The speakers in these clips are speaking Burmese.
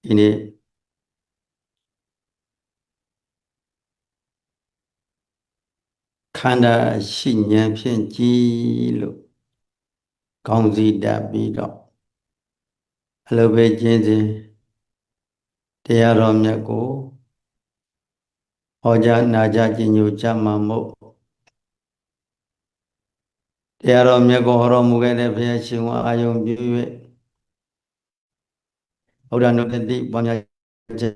ဒီနေ့ခန္ဓာရှိဉာဏ်ဖြင့်ကြည်လို့ကောင်းစီတတ်ပြီးတော့အလိုပဲကျင့်စဉ်တရားတော်မြတ်ကိုဟောကြားနာကြားကျင့်ကြံကြမှာမို့တရားတော်မြတ်ကိုဟောတော်မူခဲ့တဲ့ဘုရားရှင်ဝါအာယုံပြု၍ဘုရားနုတ္တိပွားများခြင်း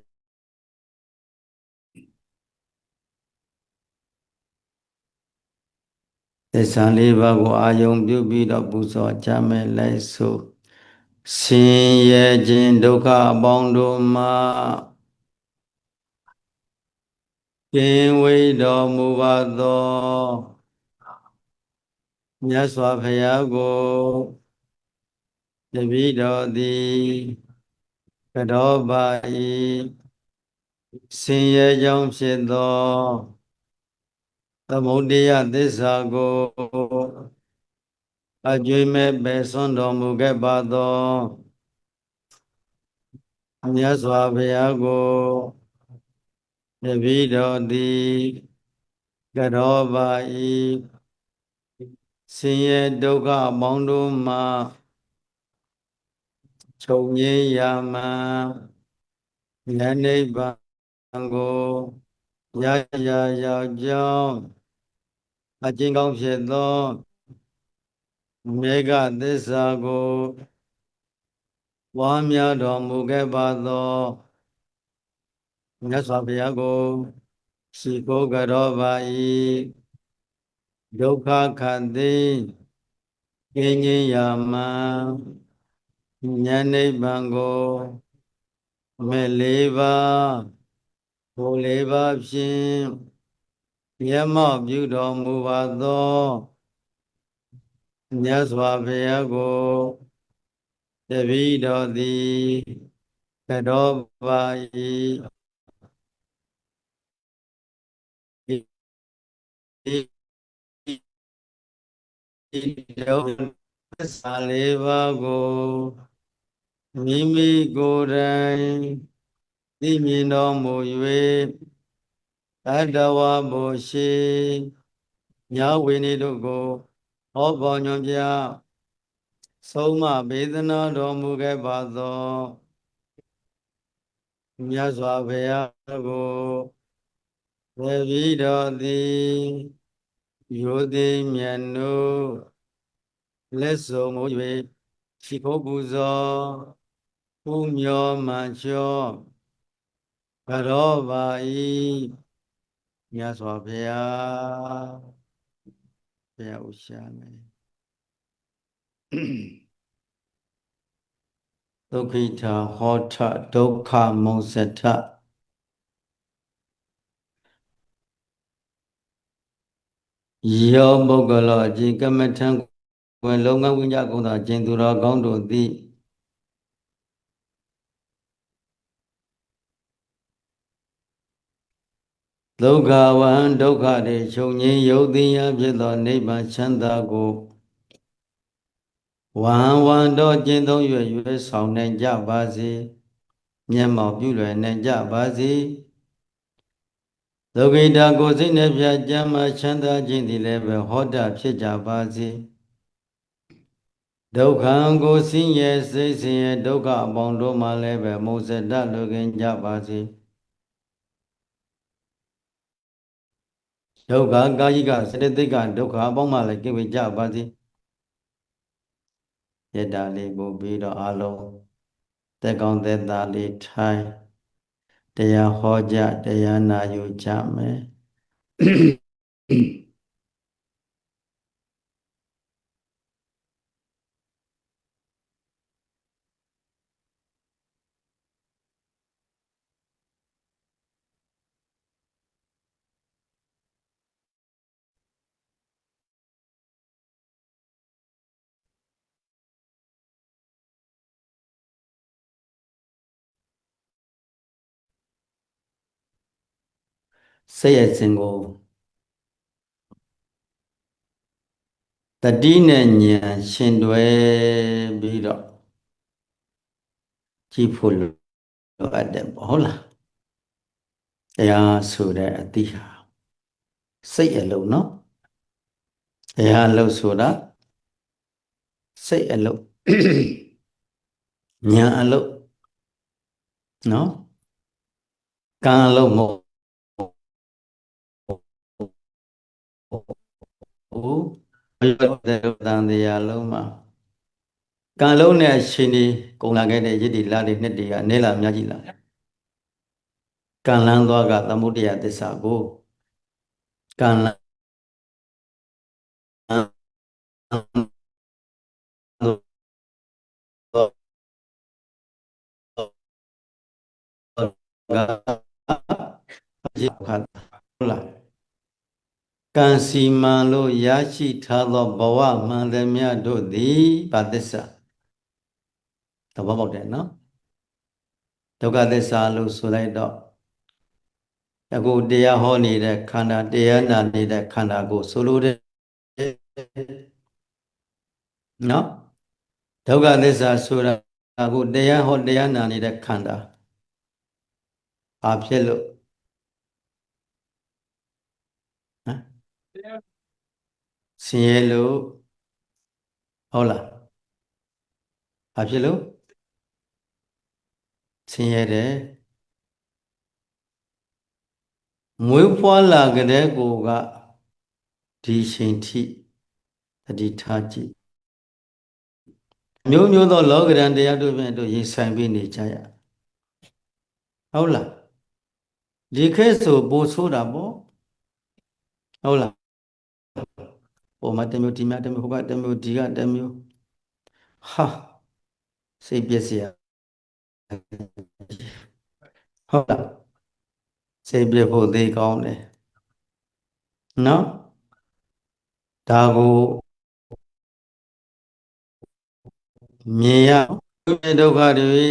သစ္စာလေးပါးကိုအာယုံပြုပြီးတော့ပူဇော်ကြမယ်လိုက်ဆိုဆင်းရဲခြင်းဒုက္ခအပေါင်းတို့မှာကင်းဝေးတော်မူပါသောမြတ်စွာဘုရားကိုတပည့်တော်သည်ကတော်ပါ၏ဆင်းရဲကြောင်းဖြစ်သောသမုဒယသစ္စာကိုအကျွေးမဲ့ပယ်စွန့်တော်မူခဲ့ပါသောမြတ်စွာဘုရားကိုတပည့်တော်သည်ကတော်ပါ၏ဆင်းရဲဒုက္ခအပေါင်းတို့မှချုပ်ငြိမ်းရာမှဉာဏ်နိဗ္ဗာန်ကိုရရာရောက်ကြောင်းအကျဉ်းကောင်းဖြစ်သောမေဃသစ္စာကိုပွားများတော်မူခဲ့ပါသောမြတ်စွာဘုရားကိုရှိခိုးကြတော်ပါ၏ဒုက္ခခတ်သိကင်းငြိမ်းရာမှဉာဏ်နိဗ္ဗာန်ကိုမဲ့လေးပါးဘုလေးပါးဖြင့်မျက်မှောက်ပြုတော်မူပါသောမြတ်စွာဘုရားကိုတပည့်တော်သည်ကတော်ပါ၏ဒုက္ခသစ္စာလေးပါးကိုမိမိကိုယ်တိုင်သိမြင်တော်မူ၍တတဝဘုရှိညာဝိနည်းတို့ကိုဟောပေါ်ညွှန်ပြဆုံးမဗေဒနာတော်မူခဲ့ပါသောမြတ်စွာဘုရားကိုတပည့်တော်သည်ရိုသိမြတ်နုလက်စုံကို၍ရှိခိုးပူဇော်ပူမျောမှန်ချောကရောပါ၏မြတ်စွာဘုရားဘုရားဥရှာမယ်ဒုက္ခိတာဟောထဒုက္ခမုံစထယောပုဂ္ဂလောအจิကမထံဝင်လုံငန်းဝိညာဉ်ကုန်သာကျင်သူတော်ကောင်းတို့သည်ဒုက္ခဝံဒုက္ခတွေချုပ်ငြိမ်းယုတ်သိရာဖြစ်သောနိဗ္ဗာန်ချမ်းသာကိုဝံတော်ကျင့်သုံး၍ရွေးဆောင်နိုင်ကြပါစေမျက်မှောက်ပြုလွယ်နိုင်ကြပါစေဒုက္ခိတာကိုစိတ်နှပြကျမ်းမှချမ်းသာခြင်းသည်လည်းပဲဟောတာဖြစ်ကြပါစေဒုက္ခံကိုဆင်းရဲစိတ်ဆင်းရဲဒုက္ခအပေါင်းတို့မှလည်းပဲမုစတလွယ်ခင်ကြပါစေဒုက္ခကာယိကစတသိကဒုက္ခအပေါင်းမှလည်းကိဝေကြပါစေယတ္တလေးကိုပြီးတော့အလုံးသက်ကောင်းသက်သာလေးထိုင်တရားဟောကြတရားနာယူကြမယ်စိတ်အစဉ်ကိုတတိနဲ့ဉာဏ်ရှင်တွဲပြီးတော့ကြည့်ဖို့လို အပ်တယ်ပေါ့ဟုတ်လားတရားဆိုတဲ့အတိဟာစိတ်အလုံးနော်တရားအလုံးဆိုတာစိတ်အလုံးဉာဏ်အလုံးနော်ကံအလုံးမဟုတ်ဘူးတန်တရားလုံးမှာကံလုံးနဲ့ရှင်ဒီကုန်လာခဲ့တဲ့ရစ်တီလာတွေနှစ်တီကနေလာများကြီးလားကံလန်းသွားကသမုဒယသစ္စာကိုကံလန်းဟုတ်လားကံစီမံလို့ရရှိထားသောဘဝမှန်သမျှတို့သည်ဗာသစ္စာသဘောပေါက်တယ်နော်ဒုက္ခသစ္စာလို့ဆိုလိုက်တော့အခုတရားဟောနေတဲ့ခန္ဓာတရားနာနေတဲ့ခန္ဓာကိုဆိုလိုတဲ့နော်ဒုက္ခသစ္စာဆိုတာအခုတရားဟောတရားနာနေတဲ့ခန္ဓာဘာဖြစ်လို့ဟမ်ဆင်းရဲလို့ဟုတ်လားဘာဖြစ်လို့ဆင်းရဲတယ်မွေးဖွားလာကြတဲ့ကိုကဒီချိန်ထိတတိထားကြည့်မျိုးမျိုးသောလောကရန်တရားတို့ဖြင့်တို့ရင်ဆိုင်ပြီးနေကြရဟုတ်လားဒီခေတ်ဆိုပိုဆိုးတာပေါ့ဟုတ်လားပုံမှန်တစ်မျိုးဒီမှာတစ်မျိုးဟိုကတစ်မျိုးဒီကတစ်မျိုးဟာစိတ်ပျက်စရာဟုတ်လားစိတ်ပျက်ဖို့သိကောင်းတယ်နော်ဒါကိုမြင်ရဒုက္ခတွေ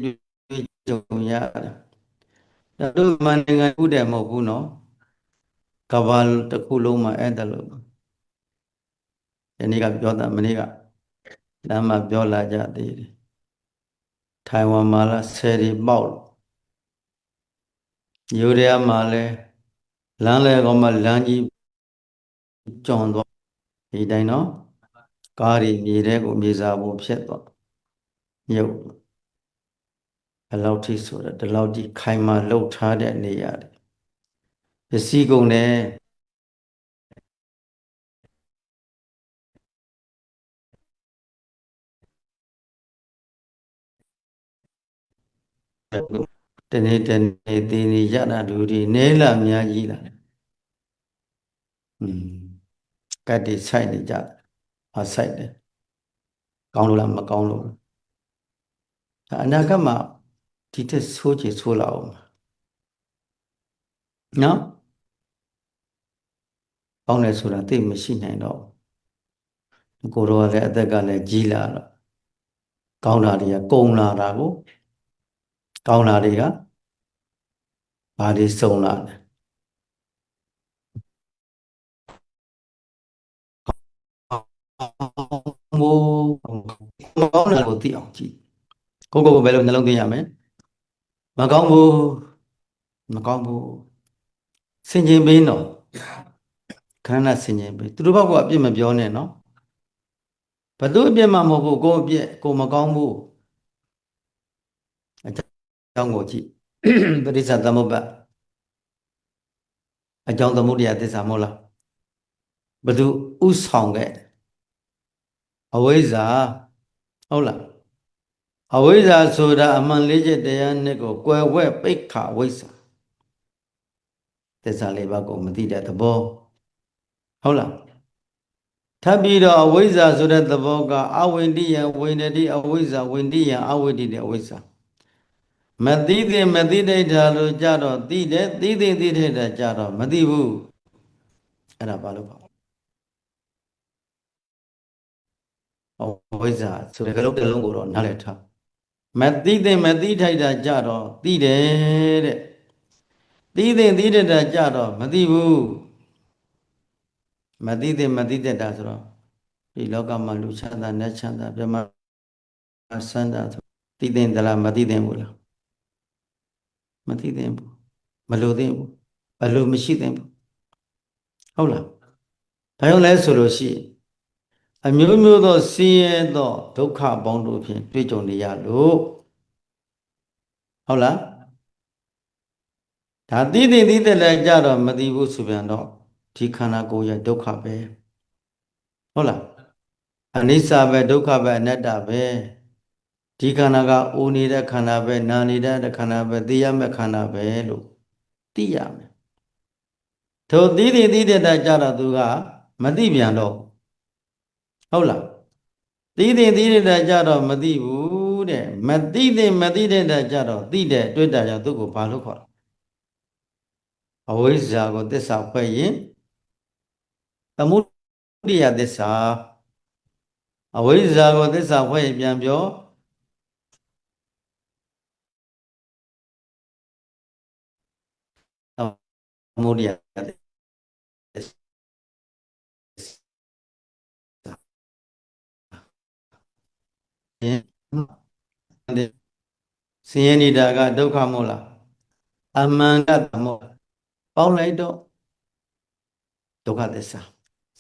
တွေ့ကြုံရတယ်ဒါတို့မှန်နိုင်ငံဥတယ်မဟုတ်ဘူးနော်ကဘာတစ်ခုလုံးမှာအဲ့ဒါလို့ဒီနေ့ကပြောတာမနေ့ကလမ်းမှာပြောလာကြသေးတယ်ထိုင်ဝမ်မှာလားဆယ်ရီပေါက်ယူရီးယားမှာလဲလမ်းလဲကောင်မှလမ်းကြီးကျွံသွားဒီတိုင်းနော်ကားတွေမြေထဲကိုမြေစာပုံဖြစ်သွားမြုပ်ဘယ်လောက်ထိဆိုတော့ဒီလောက်ထိခိုင်မာလှုပ်ထားတဲ့နေရတယ်ပစ္စည်းကုန်တယ်တနေ့တနေ့တည်နေရတာလူတွေနဲလာအများကြီးလားကတ်တွေဆိုင်နေကြဟာဆိုင်တယ်ကောင်းလို့လားမကောင်းလို့အနာဂတ်မှာဒီတက်ဆိုးချေဆိုးလာအောင်နော်ကောင်းတယ်ဆိုတာသိမရှိနိုင်တော့ကိုယ်တော်ကလည်းအသက်ကလည်းကြီးလာတော့ကောင်းတာတွေကကုန်လာတာကိုကောင်းတာတွေကဘာတွေစုံလာလဲမိုးမကောင်းတာကိုသိအောင်ကြည့်ကိုဘယ်လိုနှလုံးသွင်းရမလဲမကောင်းဘူးမကောင်းဘူးဆင်ခြင်ပေးတော့ခန္ဓာဆင်ခြင်ပေးသူတို့ဘက်ကအပြစ်မပြောနဲ့နော်ဘသူအပြစ်မှမဟုတ်ဘူးကိုအပြစ်ကိုမကောင်းဘူးအကြောင်းကိုကြည့်ပရိစ္ဆသမုပ္ပါအကြောင်းသမုဒယသစ္စာမဟုတ်လားဘသူဥဆောင်ခဲ့အဝိဇ္ဇာဟုတ်လားအဝိဇ္ဇာဆိုတာအမှန်လေးချက်တရားနှစ်ကိုကွယ်ဝဲပိတ်ခအဝိဇ္ဇာသစ္စာလေးပါးကိုမသိတဲ့သဘောဟုတ်လားထပ်ပြီးတော့အဝိဇ္ဇာဆိုတဲ့သဘောကအဝိန္တိယဝိန္ဒတိအဝိဇ္ဇာဝိန္တိယအဝိတ္တိတဲ့အဝိဇ္ဇာမသိတဲ့မသိတဲ့ဓာလို့ကြတော့သိတယ်သိတဲ့သိတဲ့ဓာကြတော့မသိဘူးအဲ့ဒါဘာလို့ပါအဝိဇ္ဇာဆိုတဲ့ကလုံးတစ်လုံးကိုတော့နားလည်ထားမသိတဲ့မသိထိုက်တာကြတော့သိတယ်တဲ့သိတဲ့သိတဲ့ဓာကြတော့မသိဘူးမသိတဲ့မသိတဲ့ဓာဆိုတော့ဒီလောကမှာလူချမ်းသာနတ်ချမ်းသာပြမဆန္ဒဆိုသိတဲ့သလားမသိတဲ့ဘူးလား မသိသင့်ဘူးမလိုသင့်ဘူးအလိုမရှိသင့်ဘူးဟုတ်လားဒါကြောင့်လဲဆိုလို့ရှိရင်အမျိုးမျိုးသောဆင်းရဲသောဒုက္ခပေါင်းတို့ဖြင့်တွေ့ကြုံနေရလို့ဟုတ်လားဒါသိသိသိတဲ့လည်းကြတော့မသိဘူးဆိုပြန်တော့ဒီခန္ဓာကိုယ်ရဲ့ဒုက္ခပဲဟုတ်လားအနိစ္စပဲဒုက္ခပဲအနတ္တပဲဒီခန္ဓာကအိုနေတဲ့ခန္ဓာပဲနာနေတဲ့ခန္ဓာပဲသိရမယ့်ခန္ဓာပဲလို့သိရမယ်ထိုသိသိသိတဲ့ကြတော့သူကမသိပြန်တော့ဟုတ်လားသိသိသိတဲ့ကြတော့မသိဘူးတဲ့မသိတဲ့ကြတော့သိတဲ့တွေ့တာကြောင့်သူ့ကိုဘာလို့ခေါ်လဲအဝိဇ္ဇာကိုသစ္စာဖွဲ့ရင်သမုဒိယသစ္စာအဝိဇ္ဇာကိုသစ္စာဖွဲ့ရင်ပြန်ပြောသမုဒိယသစ္စာဆင်းရဲနေတာကဒုက္ခမို့လားအမှန်ကမို့ပေါင်းလိုက်တော့ဒုက္ခသစ္စာ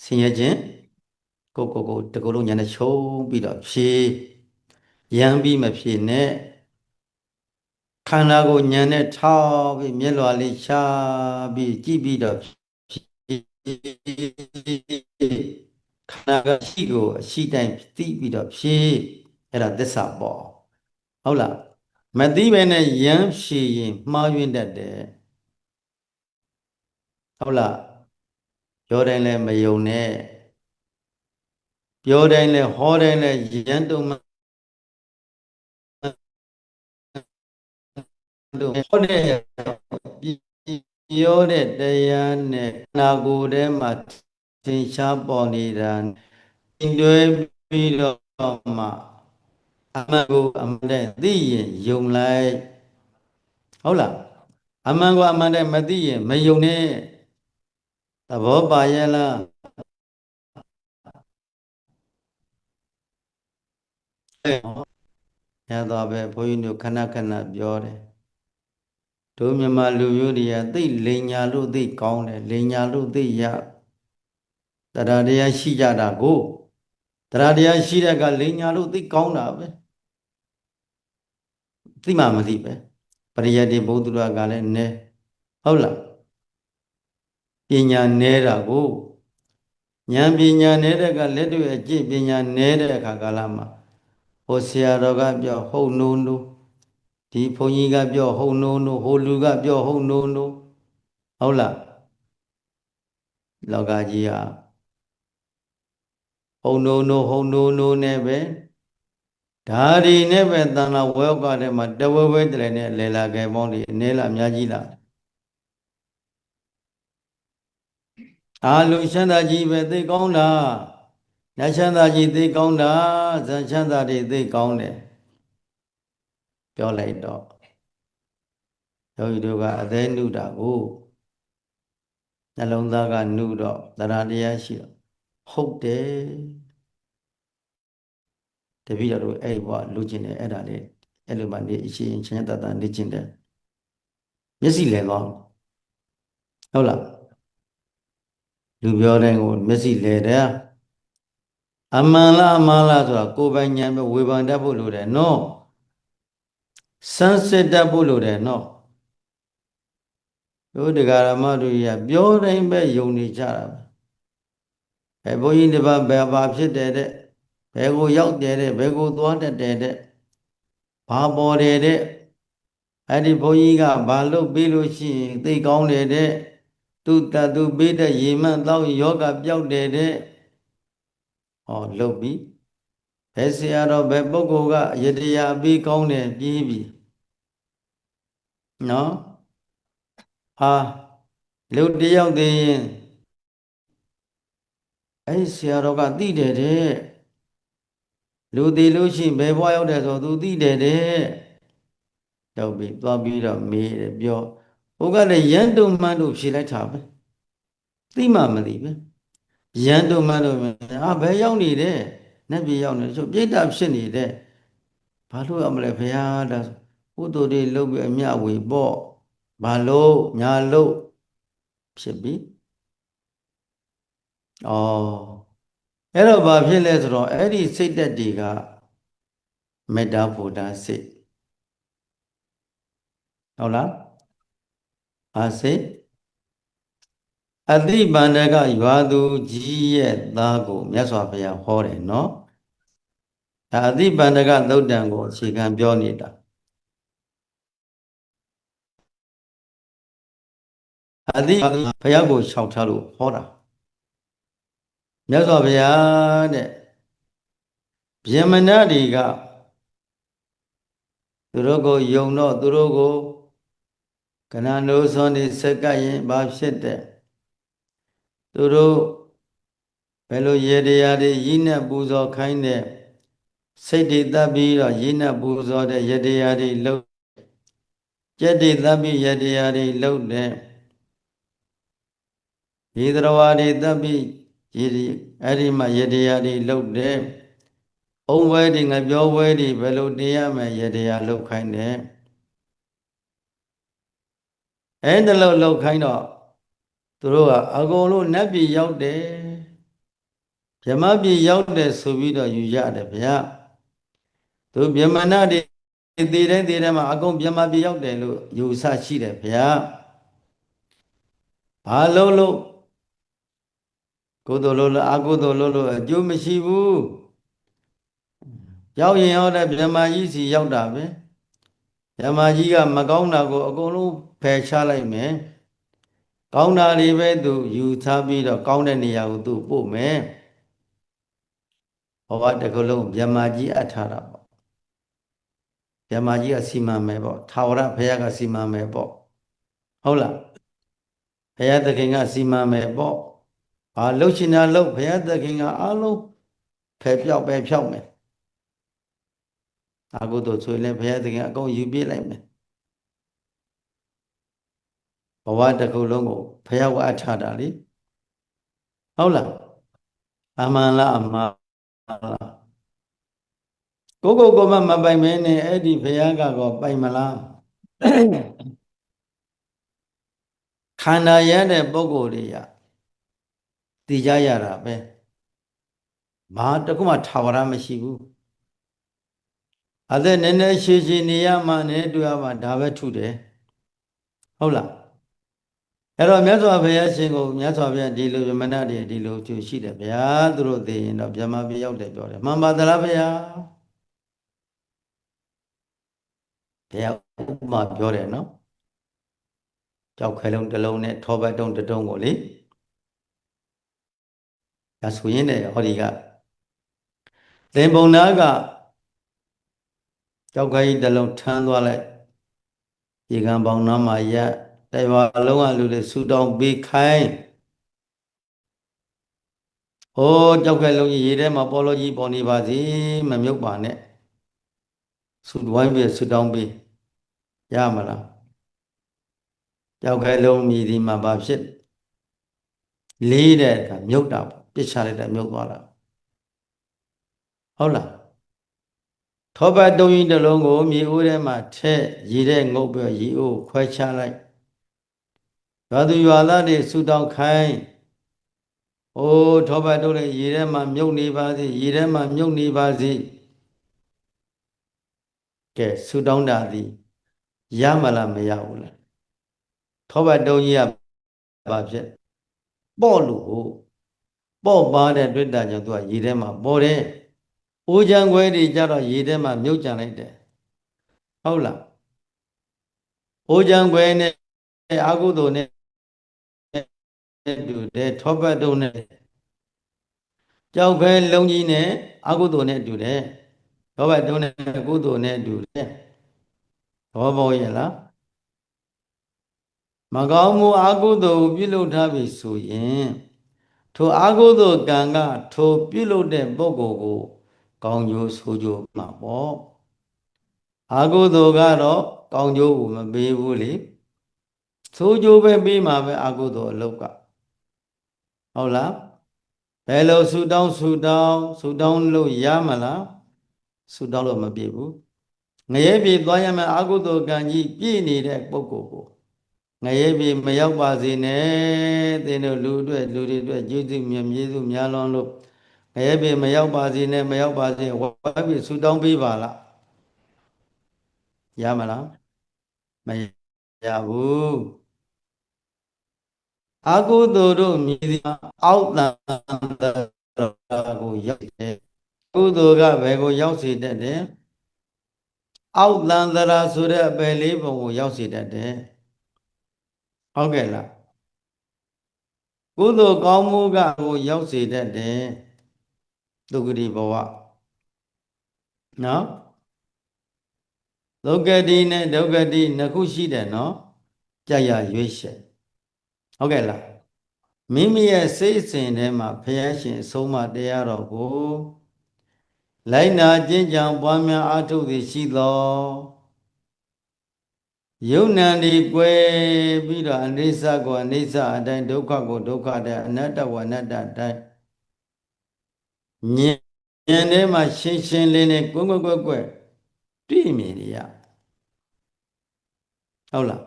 ဆင်းရဲခြင်းကိုတကူလုံးညာနဲ့ချုံပြီးတော့ဖြေရမ်းပြီးမဖြေနဲ့ခန္ဓာကိုညာနဲ့ထောက်ပြီးမျက်လွှာလေးရှာပြီးကြည့်ပြီးတော့ခန္ဓာကရှိကိုအရှိတိုင်းသိပြီးတော့ဖြေအဲ့ဒါသစ္စာပေါ့ဟုတ်လားမသိပဲနဲ့ရမ်းဖြေရင်မှားယွင်းတတ်တယ်ဟုတ်လားပြောတိုင်းလည်းမယုံနဲ့ပြောတိုင်းလည်းဟောတိုင်းလည်းရမ်းတုံမှတို့ဟောတဲ့ပြောတဲ့တရားနဲ့နာကိုယ်ထဲမှာသင်ရှားပေါ်နေတာသင်တွဲပြီးတော့မှအမှန်ကိုအမှန်တည်းသိရင်ယုံလိုက်ဟုတ်လားအမှန်ကိုအမှန်တည်းမသိရင်မယုံနဲ့သဘောပါရဲ့လားရတော့ပဲဘုန်းကြီးတို့ခဏခဏပြောတယ်တို့မြန်မာလူမျိုးတွေကသိလိန်ညာလို့သိကောင်းတယ်လိန်ညာလို့သိရတရားတရားရှိကြတာကိုတရားတရားရှိတဲ့ကလိန်ညာလို့သိကောင်းတာပဲသိမှမသိပဲပရိယတ်တိဘုဒ္ဓကလည်းနဲဟုတ်လားပညာနဲတာကိုဉာဏ်ပညာနဲတဲ့ကလက်တွေ့အကျင့်ပညာနဲတဲ့အခါကာလမှာဟိုဆရာတော်ကပြောဟုတ်နိုးနိုးဒီဘုန်းကြီးကပြောဟုတ်နိုးနိုးဟိုလူကပြောဟုတ်နိုးနိုးဟုတ်လားလောကကြီးဟာဟုတ်နိုးနိုးဟုတ်နိုးနိုးနဲ့ပဲဒါဒီနဲ့ပဲတဏ္ဍဝေယောကထဲမှာတဝဲဝဲတလည်းနဲ့လဲလာခဲ့ပေါင်းဒီအနေလားအများကြီးလားအာလူချမ်းသာကြီးပဲသိကောင်းတာနတ်ချမ်းသာကြီးသိကောင်းတာဇန်ချမ်းသာတွေသိကောင်းတယ်ပြောလိုက်တော့ယောဂီတို့ကအသေးနုတာကိုနှလုံးသားကနုတော့တရားတရားရှိတော့ဟုတ်တယ်တပည့်တော်တို့အဲ့ဘဝလူကျင်တယ်အဲ့ဒါလေးအဲ့လိုမှနေအရှင်ချမ်းသာတာနေကျင်တယ်မျက်စိလဲသွားဟုတ်လားလူပြောတဲ့ကိုမျက်စိလဲတယ်အမှန်လားအမှားလားဆိုတာကိုယ်ပိုင်ဉာဏ်ပဲဝေဖန်တတ်ဖို့လိုတယ်နော်စမ်းစစ်တတ်ဖို့လိုတယ်နော်တို့တရားဓမ္မတို့ကြီးကပြောတိုင်းပဲယုံနေကြတာပဲဘုန်းကြီးတစ်ပါးဘယ်ဘာဖြစ်တယ်တဲ့ဘယ်ကိုရောက်တယ်တဲ့ဘယ်ကိုသွားတတ်တယ်တဲ့ဘာပေါ်တယ်တဲ့အဲ့ဒီဘုန်းကြီးကဘာလုပ်ပြီးလို့ရှိရင်သိကောင်းတယ်တဲ့သူတသူပေးတဲ့ရေမှန်တော့ယောဂပျောက်တယ်တဲ့ဟောလုပ်ပြီးဘယ်ဆရာတော်ဘယ်ပုဂ္ဂိုလ်ကယတရားပြီးကောင်းတယ်ပြီးပြီနော်ဟာလူတယောက်သေးရင်အဲ့ဆရာတော်ကသိတယ်တဲ့လူသေးလို့ရှိရင်ဘယ်ဘဝရောက်တယ်ဆိုသူသိတယ်တဲ့ရောက်ပြီသွားပြီးတော့မေးတယ်ပြောဟိုကလည်းရန်တုံမှန်းတို့ဖြေလိုက်တာပဲသိမှမသိပဲရန်တုံမှန်းတို့အာဘယ်ရောက်နေတယ်နတ်ပြည်ရောက်နေဆိုပြိတ္တာဖြစ်နေတဲ့ဘာလို့ရမလဲဘုရားဒါဥဒ္ဒိုတွေလုပ်ပြီးအမြဝေပေါ့ ဘာလို့ညာလို့ဖြစ်ပြီဩအဲ့တော့ဘာဖြစ်လဲဆိုတော့အဲ့ဒီစိတ်တက်တွေကမေတ္တာဘုဒ္ဓစိတ်ဟုတ်လားဘာစိတ်အတိပန္နကရွာသူကြီးရဲ့သားကိုမြတ်စွာဘုရားဟောတယ်နော်ဒါအတိပန္နကသုတ်တံကိုအခြေခံပြောနေတာအတိဘုရားကိုလျှောက်ထားလို့ဟောတာမြတ်စွာဘုရားတဲ့ဗြဟ္မဏတွေကသူတို့ကိုယုံတော့သူတို့ကိုကဏ္ဍနိုးစွန်နေစက်ကပ်ရင်ဘာဖြစ်တဲ့သူတို့ဘယ်လိုရေတရားတွေရည်နဲ့ပူဇော်ခိုင်းတဲ့စိတ်တွေတပ်ပြီးတော့ရည်နဲ့ပူဇော်တဲ့ရေတရားတွေလှုပ်ကြက်တွေတပ်ပြီးရေတရားတွေလှုပ်တဲ့ရေသရဝါတွေတပ်ပြီးရေအဲ့ဒီမှာရေတရားတွေလှုပ်တဲ့အုံဝဲတွေငပြောဝဲတွေဘယ်လိုတရားမယ်ရေတရားလှုပ်ခိုင်းတဲ့အဲ့ဒါလှုပ်ခိုင်းတော့သူတို့ကအကုန်လုံးနတ်ပြည်ရောက်တယ်ဗြဟ္မပြည်ရောက်တယ်ဆိုပြီးတော့ယူရတယ်ဗျာသူဗြဟ္မဏတွေတည်တဲ့မှာအကုန်ဗြဟ္မပြည်ရောက်တယ်လို့ယူဆရှိတယ်ဗျာဘာလို့ကုသိုလ်လို့အကုသိုလ်လို့အကျိုးမရှိဘူးရောက်ရင်ရောက်တဲ့ဗြဟ္မာကြီးစီရောက်တာပဲဗြဟ္မာကြီးကမကောင်းတာကိုအကုန်လုံးဖယ်ရှားလိုက်မယ်ကောင်းတာတွေပဲသူယူထားပြီးတော့ကောင်းတဲ့နေရာကိုသူပို့မယ်ဘဝတစ်ခုလုံးဗြဟ္မာကြီးအပ်ထားတာပေါ့ဗြဟ္မာကြီးကစီမံမယ်ပေါ့ထာဝရဘုရားကစီမံမယ်ပေါ့ဟုတ်လားဘုရားသခင်ကစီမံမယ်ပေါ့ဘာလှုပ်ချင်တာလှုပ်ဘုရားသခင်ကအလုံးဖယ်ပြောက်ပဲဖြောက်မယ်အကုသိုလ်ဆိုရင်လည်းဘုရားသခင်အကုန်ယူပြလိုက်မယ်ဘဝတစ်ခုလုံးကိုဘုရားဝအထားတာလေဟုတ်လားအမှန်လားအမှားလားကိုမမပိုင်မင်းနဲ့အဲ့ဒီဘုရားကောပိုင်မလားခန္ဓာရတဲ့ပုဂ္ဂိုလ်တွေကတည်ကြရတာပဲဘာတခုမှထာဝရမရှိဘူးအသက်နည်းနည်းရှည်ရှည်နေရမှနဲ့တွေ့ရမှဒါပဲထုတယ်ဟုတ်လားအဲ့တော့မြတ်စွာဘုရားရှင်ကိုမြတ်စွာဘုရားဒီလိုဗြဟ္မဏတွေဒီလိုကျူရှိတယ်ဗျာသူတို့သိရင်တော့ဗြဟ္မာပြည်ရောက်တယ်ပြောတယ်မှန်ပါသလားဗျာဘုရားဥပမာပြောတယ်နော်ကြောက်ခဲလုံးတစ်လုံးနဲ့ထောပတ်တုံးတစ်တုံးကိုလေဒါဆိုရင်လည်းဟောဒီကသင်္ဘုံနာကကြောက်ခဲကြီးတစ်လုံးထမ်းသွားလိုက်ရေကံပေါင်းနားမှာရက်တိုင်ပါလုံးကလူတွေဆူတောင်းပေးခိုင်းဟိုကြောက်ခဲလုံးကြီးရေထဲမှာပေါ်လို့ကြီးပေါ်နေပါစေမမြုပ်ပါနဲ့ဆူဝိုင်းပြီးဆူတောင်းပေးရမလားကြောက်ခဲလုံးမြည်ဒီမှာဘာဖြစ်လေးတဲ့အခါမြုပ်တာပေါ့ပြစ်ချလိုက်တာမြုပ်သွားတာဟုတ်လားထောပတ်တုံးကြီးတစ်လုံးကိုမြေအိုးထဲမှာထည့်ရေထဲငုပ်ပြီးရေအိုးခွဲချလိုက်ရွာသူရွာသားတွေဆူတောင်းခိုင်းအိုးထောပတ်တုံးလေးရေထဲမှာမြုပ်နေပါစေရေထဲမှာမြုပ်နေပါစေကဲဆူတောင်းတာသည်ရမလားမရဘူးလားထောပတ်တုံးကြီးကဘာဖြစ်ပေါ့လို့ပေါ့ပါတဲ့တွေ့တာကြောင့်သူကရေထဲမှာပေါ်တယ်။အိုးချံခွဲတွေကြတော့ရေထဲမှာမြုပ်ကြံလိုက်တယ်။ဟုတ်လား။အိုးချံခွဲနဲ့အာဟုသောနဲ့တူတယ်ထောပတ်တုံးနဲ့ကြောက်ခဲလုံးကြီးနဲ့အာဟုသောနဲ့တူတယ်။ထောပတ်တုံးနဲ့ကုသိုလ်နဲ့တူတယ်။သဘောပေါက်ရဲ့လား။မကောင်းမှုအာဟုသောပြုလုပ်ထားပြီဆိုရင်ထိုအာဟုသောကံကထိုပြုလုပ်တဲ့ပုဂ္ဂိုလ်ကိုကောင်းကျိုးဆိုးကျိုးမှာပေါ့အာဟုသောကတော့ကောင်းကျိုးကိုမပေးဘူးလေဆိုးကျိုးပဲပေးမှာပဲအာဟုသောအလုပ်ကဟုတ်လားဘယ်လိုဆူတောင်းလို့ရမလားဆူတောင်းလို့မပြည့်ဘူးငရဲပြေသွားရမယ်အာဟုသောကံကြီးပြည့်နေတဲ့ပုဂ္ဂိုလ်ကို ငရဲပြည်မရောက်ပါစေနဲ့သင်တို့လူတွေအတွက်ကျေးဇူးမြတ်မြေစုများလွန်လို့ငရဲပြည်မရောက်ပါစေနဲ့မရောက်ပါစေဝါပြည်ဆူတောင်းပေးပါလားရမလားမရဘူးအကုသိုလ်တို့မြည်သည်အောက်တန်ကိုရောက်တယ်ကုသိုလ်ကဘယ်ကိုရောက်စေတတ်တယ်အောက်တန်တရာဆိုတဲ့အပယ်လေးပုံကိုရောက်စေတတ်တယ်ဟုတ်ကဲ့လားကုသိုလ်ကောင်းမှုကကိုရောက်စေတတ်တယ်ဒုက္ခတိဘဝနော်ဒုက္ခတိနဲ့ဒုက္ခတိနှစ်ခုရှိတယ်နော်ကြရရွေးရှယ်ဟုတ်ကဲ့လားမိမိရဲ့စိတ်စဉ်ထဲမှာဘုရားရှင်အဆုံးအမတရားတော်ကိုလိုက်နာကျင့်ကြံပွားများအားထုတ်သည်ရှိသောယုံနံဒီကွယ်ပြီးတော့အနိစ္စကိုအနိစ္စအတိုင်းဒုက္ခကိုဒုက္ခတဲ့အနတ္တကိုအနတ္တတိုင်းဉာဏ်ထဲမှာရှင်းရှင်းလင်းလင်းကွယ်တွေ့မြင်ရဟုတ်လား